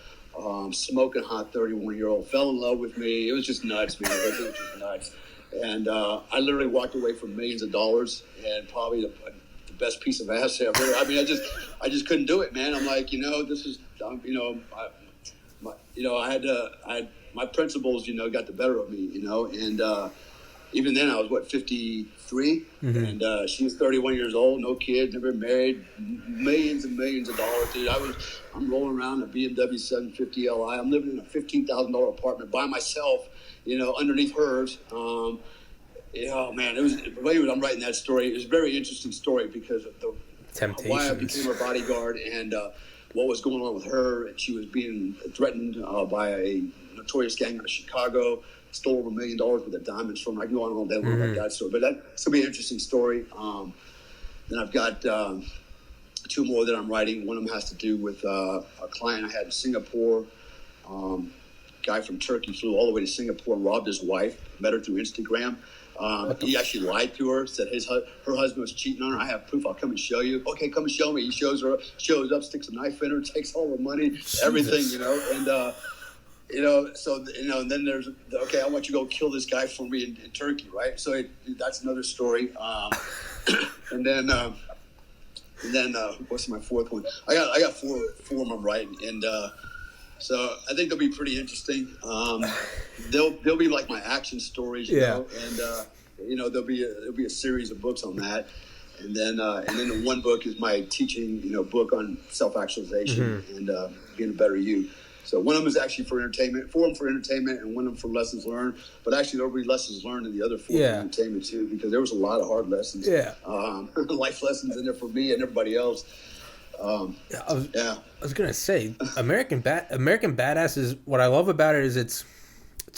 Smoking hot 31-year-old, fell in love with me. It was just nuts, man. It was just nuts. And I literally walked away from millions of dollars and probably the best piece of ass ever. I mean, I just couldn't do it, man. I'm like, this is, my principles, got the better of me, and even then I was 53, and she was 31 years old, no kids, never married, millions and millions of dollars, dude. I'm rolling around a BMW 750 Li. I'm living in a $15,000 apartment by myself, underneath hers. Man, it was. I'm writing that story. It was a very interesting story because of the temptations, why I became her bodyguard, and what was going on with her. And she was being threatened by a notorious gang out of Chicago. Stole over $1 million worth of diamonds from her. I can go on all day long about that story, but that's gonna be an interesting story. Then I've got 2 more that I'm writing. One of them has to do with a client I had in Singapore. Guy from Turkey flew all the way to Singapore and robbed his wife. Met her through Instagram. He actually lied to her, said her husband was cheating on her. I have proof. I'll come and show you. Okay, come and show me. He shows up, sticks a knife in her, takes all her money, everything, and and then there's, okay, I want you to go kill this guy for me in Turkey, right? So that's another story. And then what's my 4th one? I got four of them I'm writing, and so I think they'll be pretty interesting. They'll be like my action stories, and there'll be a series of books on that, and then the one book is my teaching, book on self-actualization and being a better you. So one of them is actually for entertainment, 4 of them for entertainment, and one of them for lessons learned. But actually, there'll be lessons learned in the other 4 for entertainment too, because there was a lot of hard lessons, life lessons in there for me and everybody else. I was gonna say, American Badass is, what I love about it is it's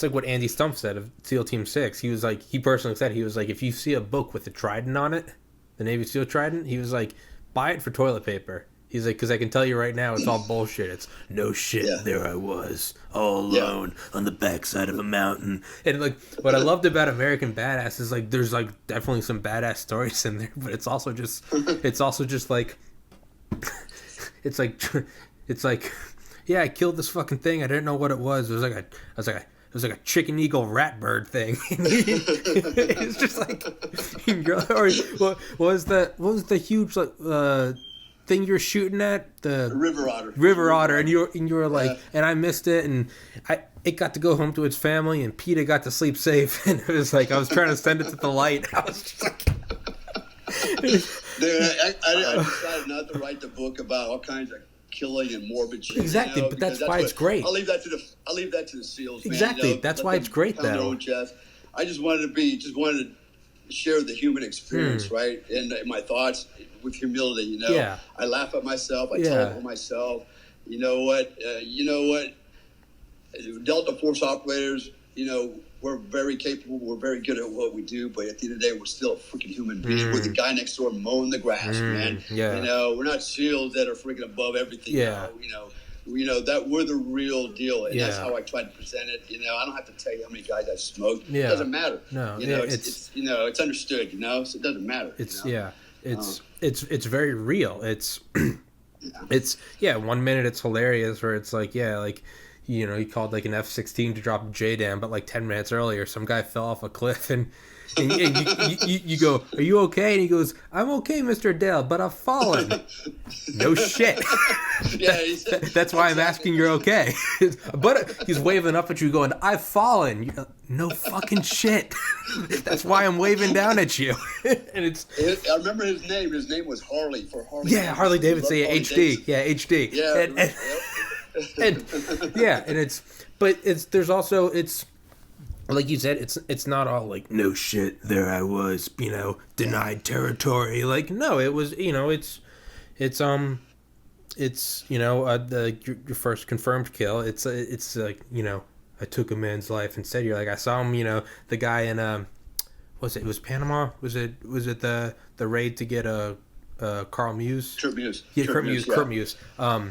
like what Andy Stumpf said of SEAL Team 6. He personally said, if you see a book with a trident on it, the Navy SEAL trident, he was like, buy it for toilet paper. He's like, because I can tell you right now, it's all bullshit. It's no shit. Yeah. There I was, all alone on the backside of a mountain. And like, what I loved about American Badass is like, there's like definitely some badass stories in there, but it's also just like, it's like, yeah, I killed this fucking thing. I didn't know what it was. It was like a chicken eagle rat bird thing. It's just like, or what was the huge thing you're shooting at, the river otter, and you were like, and I missed it, and it got to go home to its family, and PETA got to sleep safe, and it was like I was trying to send it to the light. I was just like, dude, I decided not to write the book about all kinds of killing and morbid shit. Exactly, but that's why it's great. I'll leave that to the SEALs. Exactly, man, that's why it's great though. Their own chest. I just wanted to share the human experience, right? And my thoughts with humility, Yeah. I laugh at myself. I talk to myself. You know what? Delta Force operators, we're very capable. We're very good at what we do. But at the end of the day, we're still a freaking human being. We're the guy next door mowing the grass, man. Yeah. We're not SEALs that are freaking above everything. Yeah. That we're the real deal, and that's how I try to present it. I don't have to tell you how many guys I've smoked. Yeah. It doesn't matter. No, it's understood. So it doesn't matter. it's very real. It's 1 minute it's hilarious where it's like, like, you know, he called like an F-16 to drop a JDAM, but like 10 minutes earlier some guy fell off a cliff and you go, are you okay? And he goes, I'm okay, Mr. Dale, but I've fallen. No shit. That's why I'm asking you're okay. But he's waving up at you going, I've fallen. You're like, no fucking shit. That's why I'm waving down at you. And I remember his name. His name was Harley, for Harley. Yeah, Harley Davidson. Yeah, HD. Davidson. Yeah, HD. Yeah. And there's also like you said, it's not all like, no shit, there I was, you know, denied territory. Like, no, it was, you know, it's you know, your first confirmed kill. It's like, you know, I took a man's life instead. You're like, I saw him, you know, the guy in it was Panama? Was it the raid to get Carl Muse? Kurt Muse. Yeah, Kurt Muse. But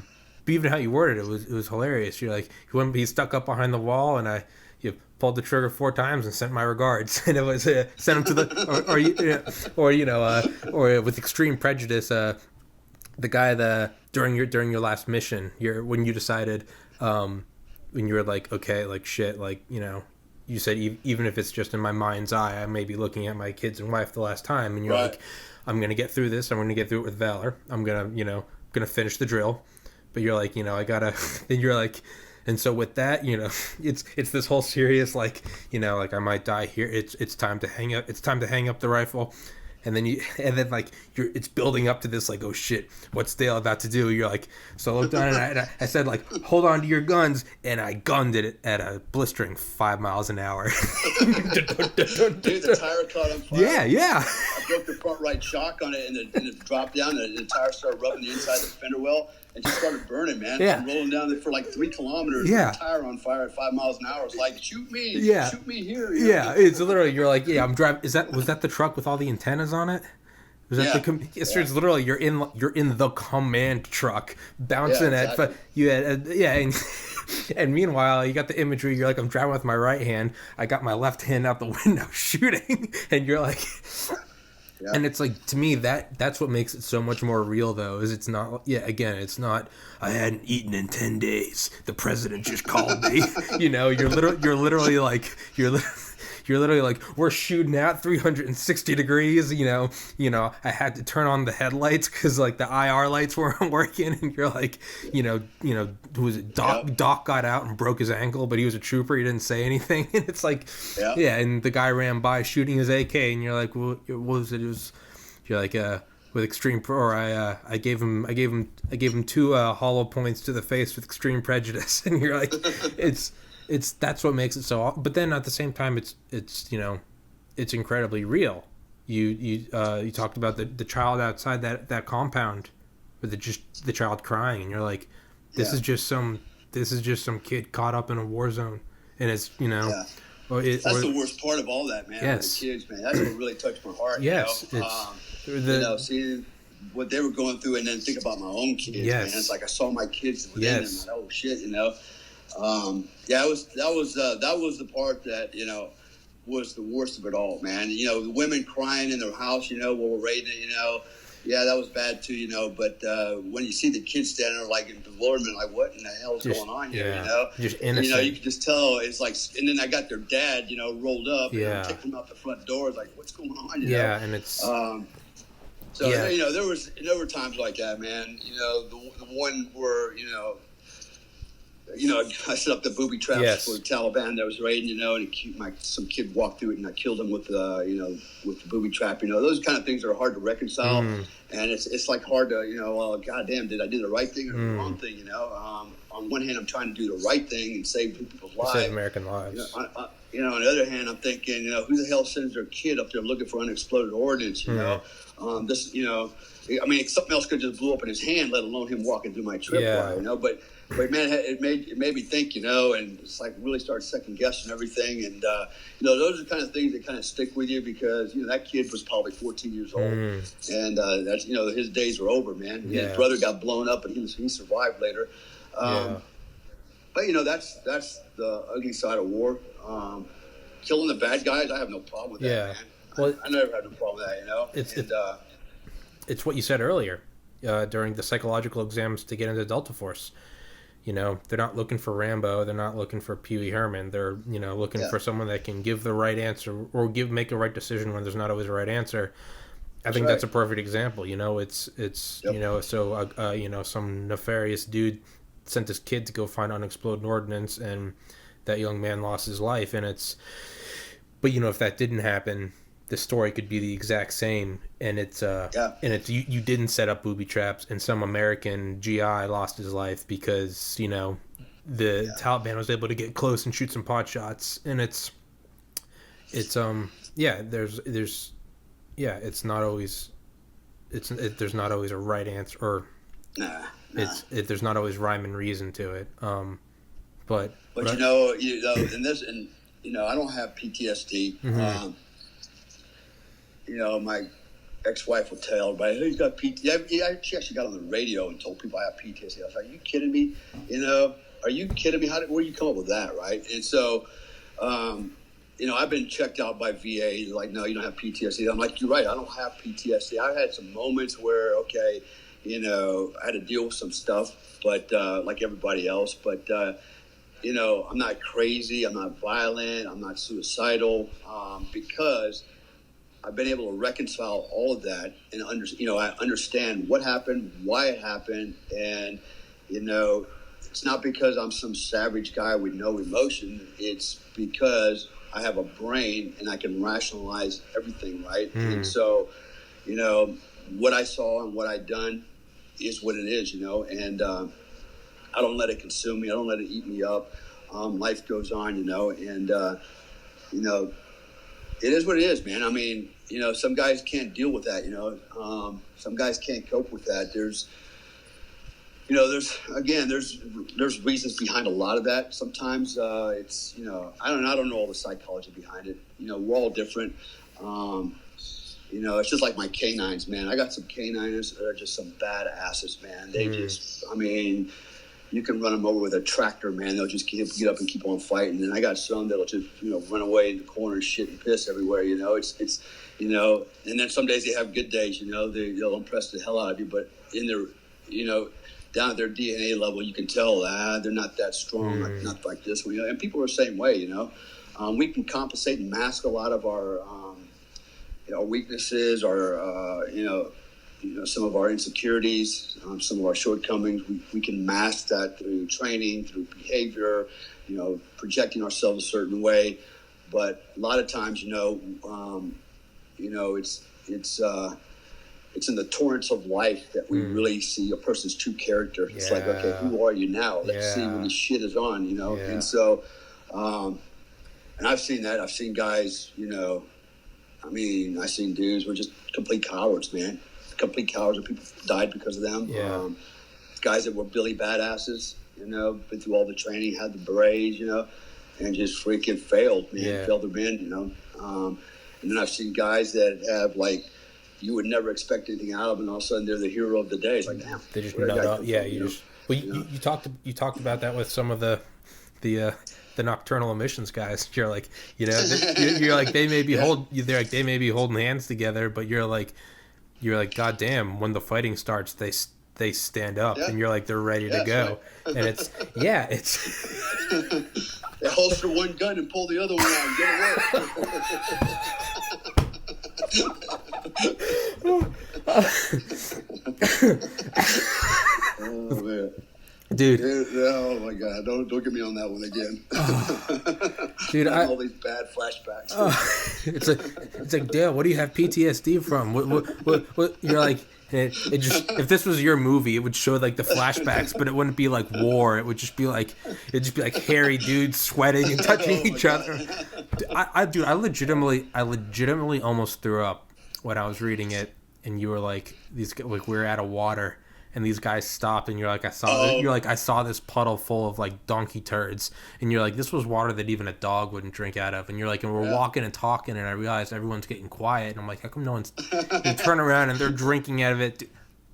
even how you worded it was hilarious. You're like, he stuck up behind the wall, and you pulled the trigger 4 times and sent my regards, and it was sent him to the or with extreme prejudice. The guy during your last mission, when you decided, when you were like, okay, like shit, like, you know, you said even if it's just in my mind's eye, I may be looking at my kids and wife the last time, and you're like, I'm gonna get through this. I'm gonna get through it with valor. I'm gonna finish the drill. But you're like, you know, I gotta. Then you're like, and so with that, you know, it's this whole serious, like, you know, like I might die here. It's time to hang up. It's time to hang up the rifle. And then like it's building up to this, like, oh shit, what's Dale about to do? You're like, so I looked down and I said, like, hold on to your guns, and I gunned it at a blistering 5 miles an hour. Dude, the tire caught on fire. Yeah. I broke the front right shock on it, and it dropped down, and the tire started rubbing the inside of the fender well, and just started burning, man. Yeah. And rolling down there for like 3 kilometers. Yeah. The tire on fire at 5 miles an hour. It's like, shoot me. Yeah. Shoot me here. Yeah. It's literally, you're like, yeah, I'm driving. Was that the truck with all the antennas on it? Was that it's literally you're in the command truck bouncing but you had and meanwhile you got the imagery. You're like, I'm driving with my right hand. I got my left hand out the window shooting, and you're like. Yeah. And it's like, to me, that's what makes it so much more real, though, is it's not, it's not, I hadn't eaten in 10 days. The president just called me. You know, you're literally like, we're shooting at 360 degrees, you know, I had to turn on the headlights because, like, the IR lights weren't working, and you're like, you know, who was it? Doc got out and broke his ankle, but he was a trooper, he didn't say anything, and it's like, and the guy ran by shooting his AK, and you're like, well, what was it? You're like, with extreme, or I gave him 2 hollow points to the face with extreme prejudice, and you're like, that's what makes it so. But then at the same time, it's you know, it's incredibly real. You talked about the child outside that compound, with the child crying, and you're like, this is just some kid caught up in a war zone, and it's, you know. Yeah. That's the worst part of all that, man. Yes. The kids, man. That's what really touched my heart. Yes. You know, seeing what they were going through, and then think about my own kids. Yes. Man. It's like I saw my kids within them. Like, oh shit, you know. That was the part that, you know, was the worst of it all, man. You know, the women crying in their house, you know, while we're raiding it, you know. Yeah, that was bad too, you know. But when you see the kids standing there, like, in bewilderment, like, what in the hell is going on here, you know? Just innocent. You know, you can just tell. It's like, and then I got their dad, you know, rolled up, and kicking them out the front door. It's like, what's going on? You know? And it's. You know, there were times like that, man. You know, the one where, you know, I set up the booby traps for the Taliban that was raiding, you know, and some kid walked through it, and I killed him with the booby trap. You know, those kind of things are hard to reconcile, and it's like hard to, you know, well, goddamn, did I do the right thing or the wrong thing? You know, on one hand, I'm trying to do the right thing and save people's lives, save American lives. You know, on the other hand, I'm thinking, you know, who the hell sends their kid up there looking for unexploded ordnance? You know, this, you know, I mean, something else could just blow up in his hand, let alone him walking through my tripwire. You know, but man, it made me think, you know, and it's like really start second guessing everything, and you know, those are the kind of things that kind of stick with you, because, you know, that kid was probably 14 years old, and that's, you know, his days were over, man. His brother got blown up, and he survived later. But you know, that's the ugly side of war. Killing the bad guys, I have no problem with that, man. Well, I never had no problem with that, you know. it's what you said earlier during the psychological exams to get into Delta Force. You know, they're not looking for Rambo. They're not looking for Pee Wee Herman. They're, you know, looking for someone that can give the right answer or make a right decision when there's not always a right answer. I think that's a perfect example. You know, it's you know, so you know, some nefarious dude sent his kid to go find unexploded ordnance, and that young man lost his life. And but you know, if that didn't happen, the story could be the exact same. And it's you didn't set up booby traps, and some American GI lost his life because, you know, the Taliban was able to get close and shoot some pot shots. And it's there's it's not always there's not always a right answer, or there's not always rhyme and reason to it. But you know, you know, I don't have PTSD. Mm-hmm. You know, my ex-wife will tell everybody, "Hey, he's got PTSD." She actually got on the radio and told people I have PTSD. I was like, "Are you kidding me? You know, are you kidding me? Where do you come up with that, right?" And so, you know, I've been checked out by VA. They're like, "No, you don't have PTSD." I'm like, "You're right. I don't have PTSD." I've had some moments where, okay, you know, I had to deal with some stuff, but like everybody else. But you know, I'm not crazy. I'm not violent. I'm not suicidal, because I've been able to reconcile all of that and I understand what happened, why it happened, and you know, it's not because I'm some savage guy with no emotion. It's because I have a brain and I can rationalize everything, right? And so, you know, what I saw and what I done is what it is, you know, and I don't let it consume me. I don't let it eat me up. Life goes on, you know, and you know, it is what it is, man. I mean, you know, some guys can't deal with that, you know. Some guys can't cope with that. There's reasons behind a lot of that. Sometimes it's, you know, I don't know all the psychology behind it. You know, we're all different. You know, it's just like my canines, man. I got some canines that are just some badasses, man. They just, I mean, you can run them over with a tractor, man. They'll just get up and keep on fighting. And I got some that'll just, you know, run away in the corner and shit and piss everywhere, you know. It's you know, and then some days they have good days, you know. They'll impress the hell out of you. But in their, you know, down at their DNA level, you can tell they're not that strong, not like this one, you know. And people are the same way, you know. We can compensate and mask a lot of our weaknesses, our, you know, some of our insecurities, some of our shortcomings. We can mask that through training, through behavior, you know, projecting ourselves a certain way. But a lot of times, you know, it's in the torrents of life that we really see a person's true character. It's like, okay, who are you now? Let's see when the shit is on, you know. And so, and I've seen that. I've seen guys, you know, I mean, I've seen dudes who are just complete cowards, man. Complete cowards, and people died because of them. Guys that were Billy badasses, you know, been through all the training, had the berets, you know, and just freaking failed, man. Failed to win, you know. And then I've seen guys that have, like, you would never expect anything out of them, and all of a sudden they're the hero of the day. It's like, damn. They just nut up. Yeah, you talked about that with some of the nocturnal emissions guys. You're like, you know, you're like, they may be they may be holding hands together, but you're like, God damn, when the fighting starts, they stand up, and you're like, they're ready to go. Right. And it's they holster one gun and pull the other one out and get away. Oh man. Dude, oh my God! Don't get me on that one again. Dude, all these bad flashbacks. It's like, Dale, what do you have PTSD from? What you're like? It just, if this was your movie, it would show like the flashbacks, but it wouldn't be like war. It would just be like hairy dudes sweating and touching each other. I legitimately almost threw up when I was reading it, and you were like, we were out of water. And these guys stopped, and you're like, I saw this puddle full of like donkey turds, and you're like, this was water that even a dog wouldn't drink out of. And you're like, and we're walking and talking, and I realized everyone's getting quiet, and I'm like, how come no one's? You turn around and they're drinking out of it. Dude,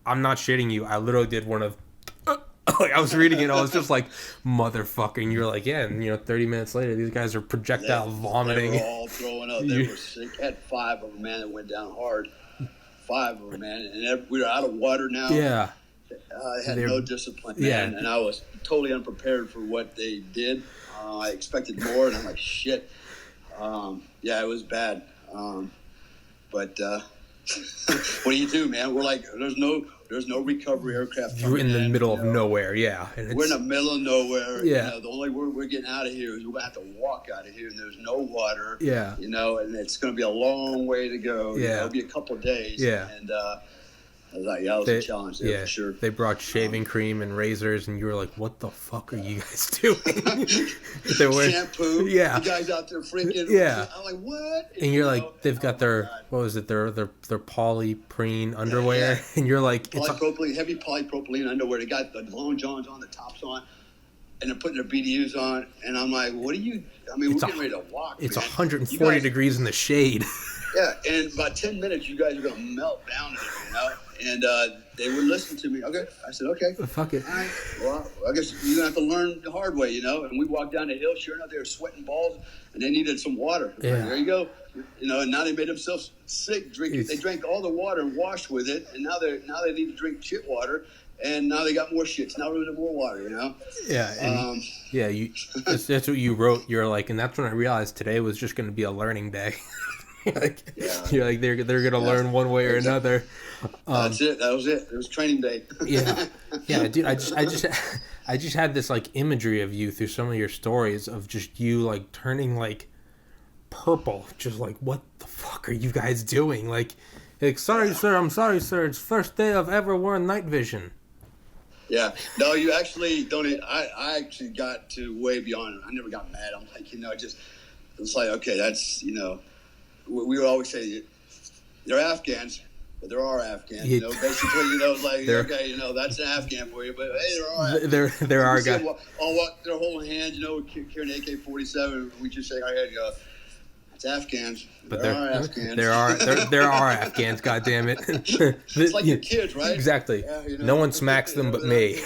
I'm not shitting you. I literally did one of. Like, I was reading it, I was just like, motherfucking. You're like, yeah, and 30 minutes later, these guys are projectile vomiting. They were all throwing up. They were sick. Had 5 of them, man, that went down hard. 5 of them, man, and we were out of water now. Yeah. I had no discipline, man, and I was totally unprepared for what they did. I expected more, and I'm like, shit. It was bad. But what do you do, man? We're like, there's no recovery aircraft. You're in the middle of nowhere, yeah. And we're in the middle of nowhere. Yeah. The only way we're getting out of here is we're going to have to walk out of here, and there's no water. Yeah. And it's going to be a long way to go. Yeah. It'll be a couple of days. Yeah. And I was like, it was a challenge there for sure. They brought shaving cream and razors, and you were like, what the fuck are you guys doing? Shampoo. Yeah. You guys out there freaking. Yeah. I'm like, what? And you're like, they've got their, what was it, their polyprene underwear, and you're like, heavy polypropylene underwear. They got the long johns on, the tops on, and they're putting their BDUs on, and I'm like, what are you? I mean, we're getting ready to walk. It's man. 140 degrees in the shade. Yeah, and about 10 minutes, you guys are going to melt down in it, And they would listen to me. Okay. I said, okay. Fuck it. All right. Well, I guess you're going to have to learn the hard way, And we walked down the hill. Sure enough, they were sweating balls, and they needed some water. Yeah. Like, there you go. And now they made themselves sick. They drank all the water and washed with it, and now they need to drink shit water. And now they got more shits. Now we need more water, Yeah. And, that's what you wrote. You're like, and that's when I realized today was just going to be a learning day. You're like, they're going to learn one way or another. That's it. That was it. It was training day. Yeah, dude. I just had this like imagery of you through some of your stories of just you like turning like purple, just like, what the fuck are you guys doing? Like sorry sir, I'm sorry sir, it's first day I've ever worn night vision. Yeah, no, you actually don't. I actually got to way beyond it. I never got mad. I'm like, it's like, okay, that's, we would always say they're Afghans, but there are Afghans. Basically, it's like, okay, that's an Afghan for you, but hey, there are Afghans. There are guys. They're holding hands, carrying AK-47. We just shake our head, and go, it's Afghans. But there are Afghans. There are Afghans. God damn it! It's like your kids, right? Exactly. Yeah, no one smacks them but me.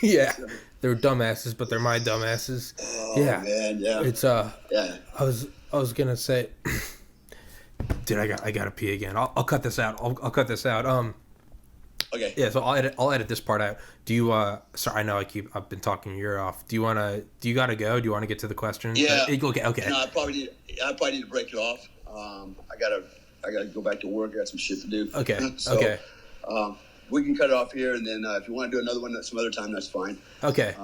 Yeah, they're dumbasses, but they're my dumbasses. Oh, man, yeah. It's Yeah. I was gonna say, dude, I gotta pee again. I'll cut this out. I'll cut this out. Okay. Yeah, so I'll edit this part out. Do you sorry, I know I've been talking your ear off. Do you gotta go? Do you want to get to the question? Yeah. Okay. No, I probably need to break it off. I gotta go back to work. I got some shit to do. Okay. So, okay. We can cut it off here, and then if you want to do another one some other time, that's fine. Okay.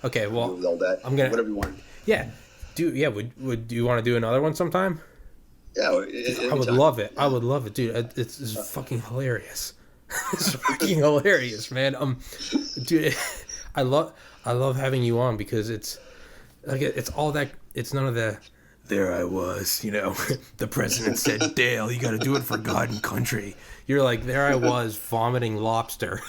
Okay. Well, with all that, I'm gonna whatever you want. Yeah. Would do you want to do another one sometime? Yeah. I would love it. Yeah. I would love it, dude. It's fucking hilarious. It's fucking hilarious, man. Dude, I love having you on because it's like it's all that. It's none of the. There I was, the president said, Dale, you got to do it for God and country. You're like, there I was vomiting lobster.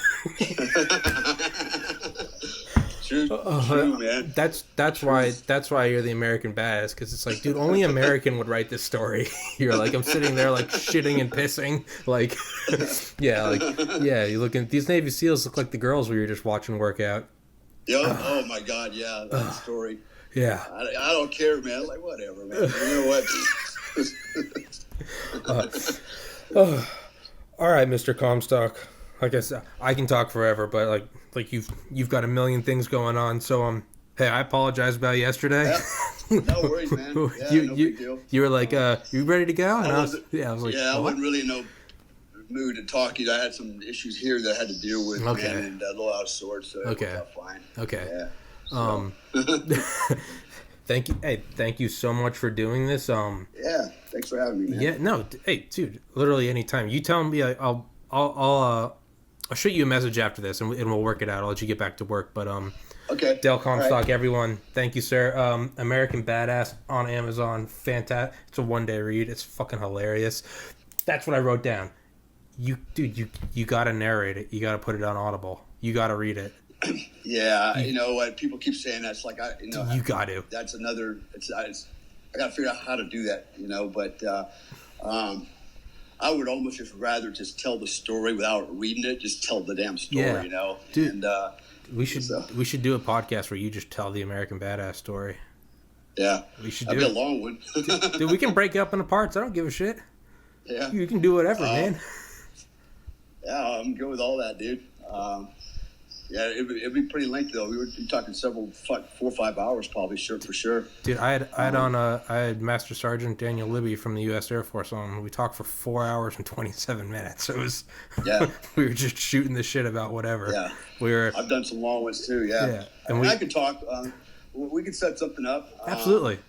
True, man. That's why you're the American badass, because it's like, dude, only American would write this story. You're like, I'm sitting there like shitting and pissing, like, you looking. These Navy SEALs look like the girls we were just watching work out. Yeah. Oh my God. Yeah. That story. Yeah. I don't care, man. Like, whatever, man. You know what? All right, Mr. Comstock. Like I said, I can talk forever, but like you've got a million things going on. So hey, I apologize about yesterday. Yeah. No worries, man. Yeah, no big deal. You were like, you ready to go? And I was like, I wasn't really in no mood to talk. I had some issues here that I had to deal with, man, and a little out of sorts. So it worked out fine. Okay. Yeah. So. Thank you. Hey, thank you so much for doing this. Yeah, thanks for having me, man. Yeah, no, hey, dude, literally anytime. You tell me, I'll shoot you a message after this, and we'll work it out. I'll let you get back to work. But okay. Dale Comstock, everyone, thank you, sir. American Badass on Amazon, fantastic. It's a one-day read. It's fucking hilarious. That's what I wrote down. You gotta narrate it. You gotta put it on Audible. You gotta read it. Yeah, you know what? People keep saying that's like you got to. That's another. I got to figure out how to do that, But I would almost just rather just tell the story without reading it. Just tell the damn story, Dude, and we should do a podcast where you just tell the American Badass story. Yeah, we should. That'd be a long one. Dude, we can break it up into parts. I don't give a shit. Yeah, you can do whatever, man. Yeah, I'm good with all that, dude. Yeah, it'd be pretty lengthy though. We were talking 4 or 5 hours probably, for sure. Dude, I had Master Sergeant Daniel Libby from the U.S. Air Force on. We talked for 4 hours and 27 minutes. It was, we were just shooting the shit about whatever. Yeah, I've done some long ones too. Yeah, and I could talk. We could set something up. Absolutely.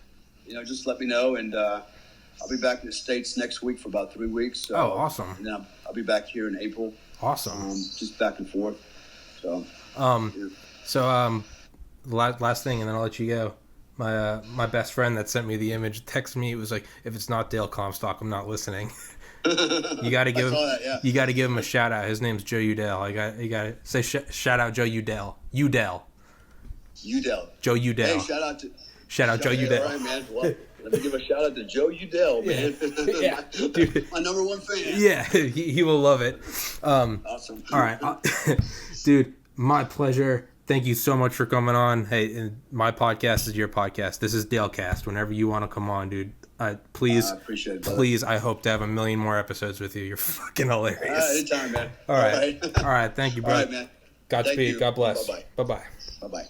Just let me know, and I'll be back in the States next week for about 3 weeks. So, awesome. And then I'll be back here in April. Awesome. Just back and forth. So. Last thing, and then I'll let you go. My best friend that sent me the image texted me. It was like, if it's not Dale Comstock, I'm not listening. You got to give You got to give him a shout out. His name's Joe Udell. You got to say shout out Joe Udell. Udell. Joe Udell. Hey, shout out Joe Udell. All right, man. Well, let me give a shout out to Joe Udell, man. Yeah. Dude. My number one fan. Yeah, he will love it. Awesome. All right, dude. My pleasure. Thank you so much for coming on. Hey, my podcast is your podcast. This is Dalecast. Whenever you want to come on, dude, please, I appreciate it, brother. Please, I hope to have a million more episodes with you. You're fucking hilarious. Anytime, man. All right. Thank you, bro. All right, man. Godspeed. God bless. Bye-bye. Bye-bye. Bye-bye.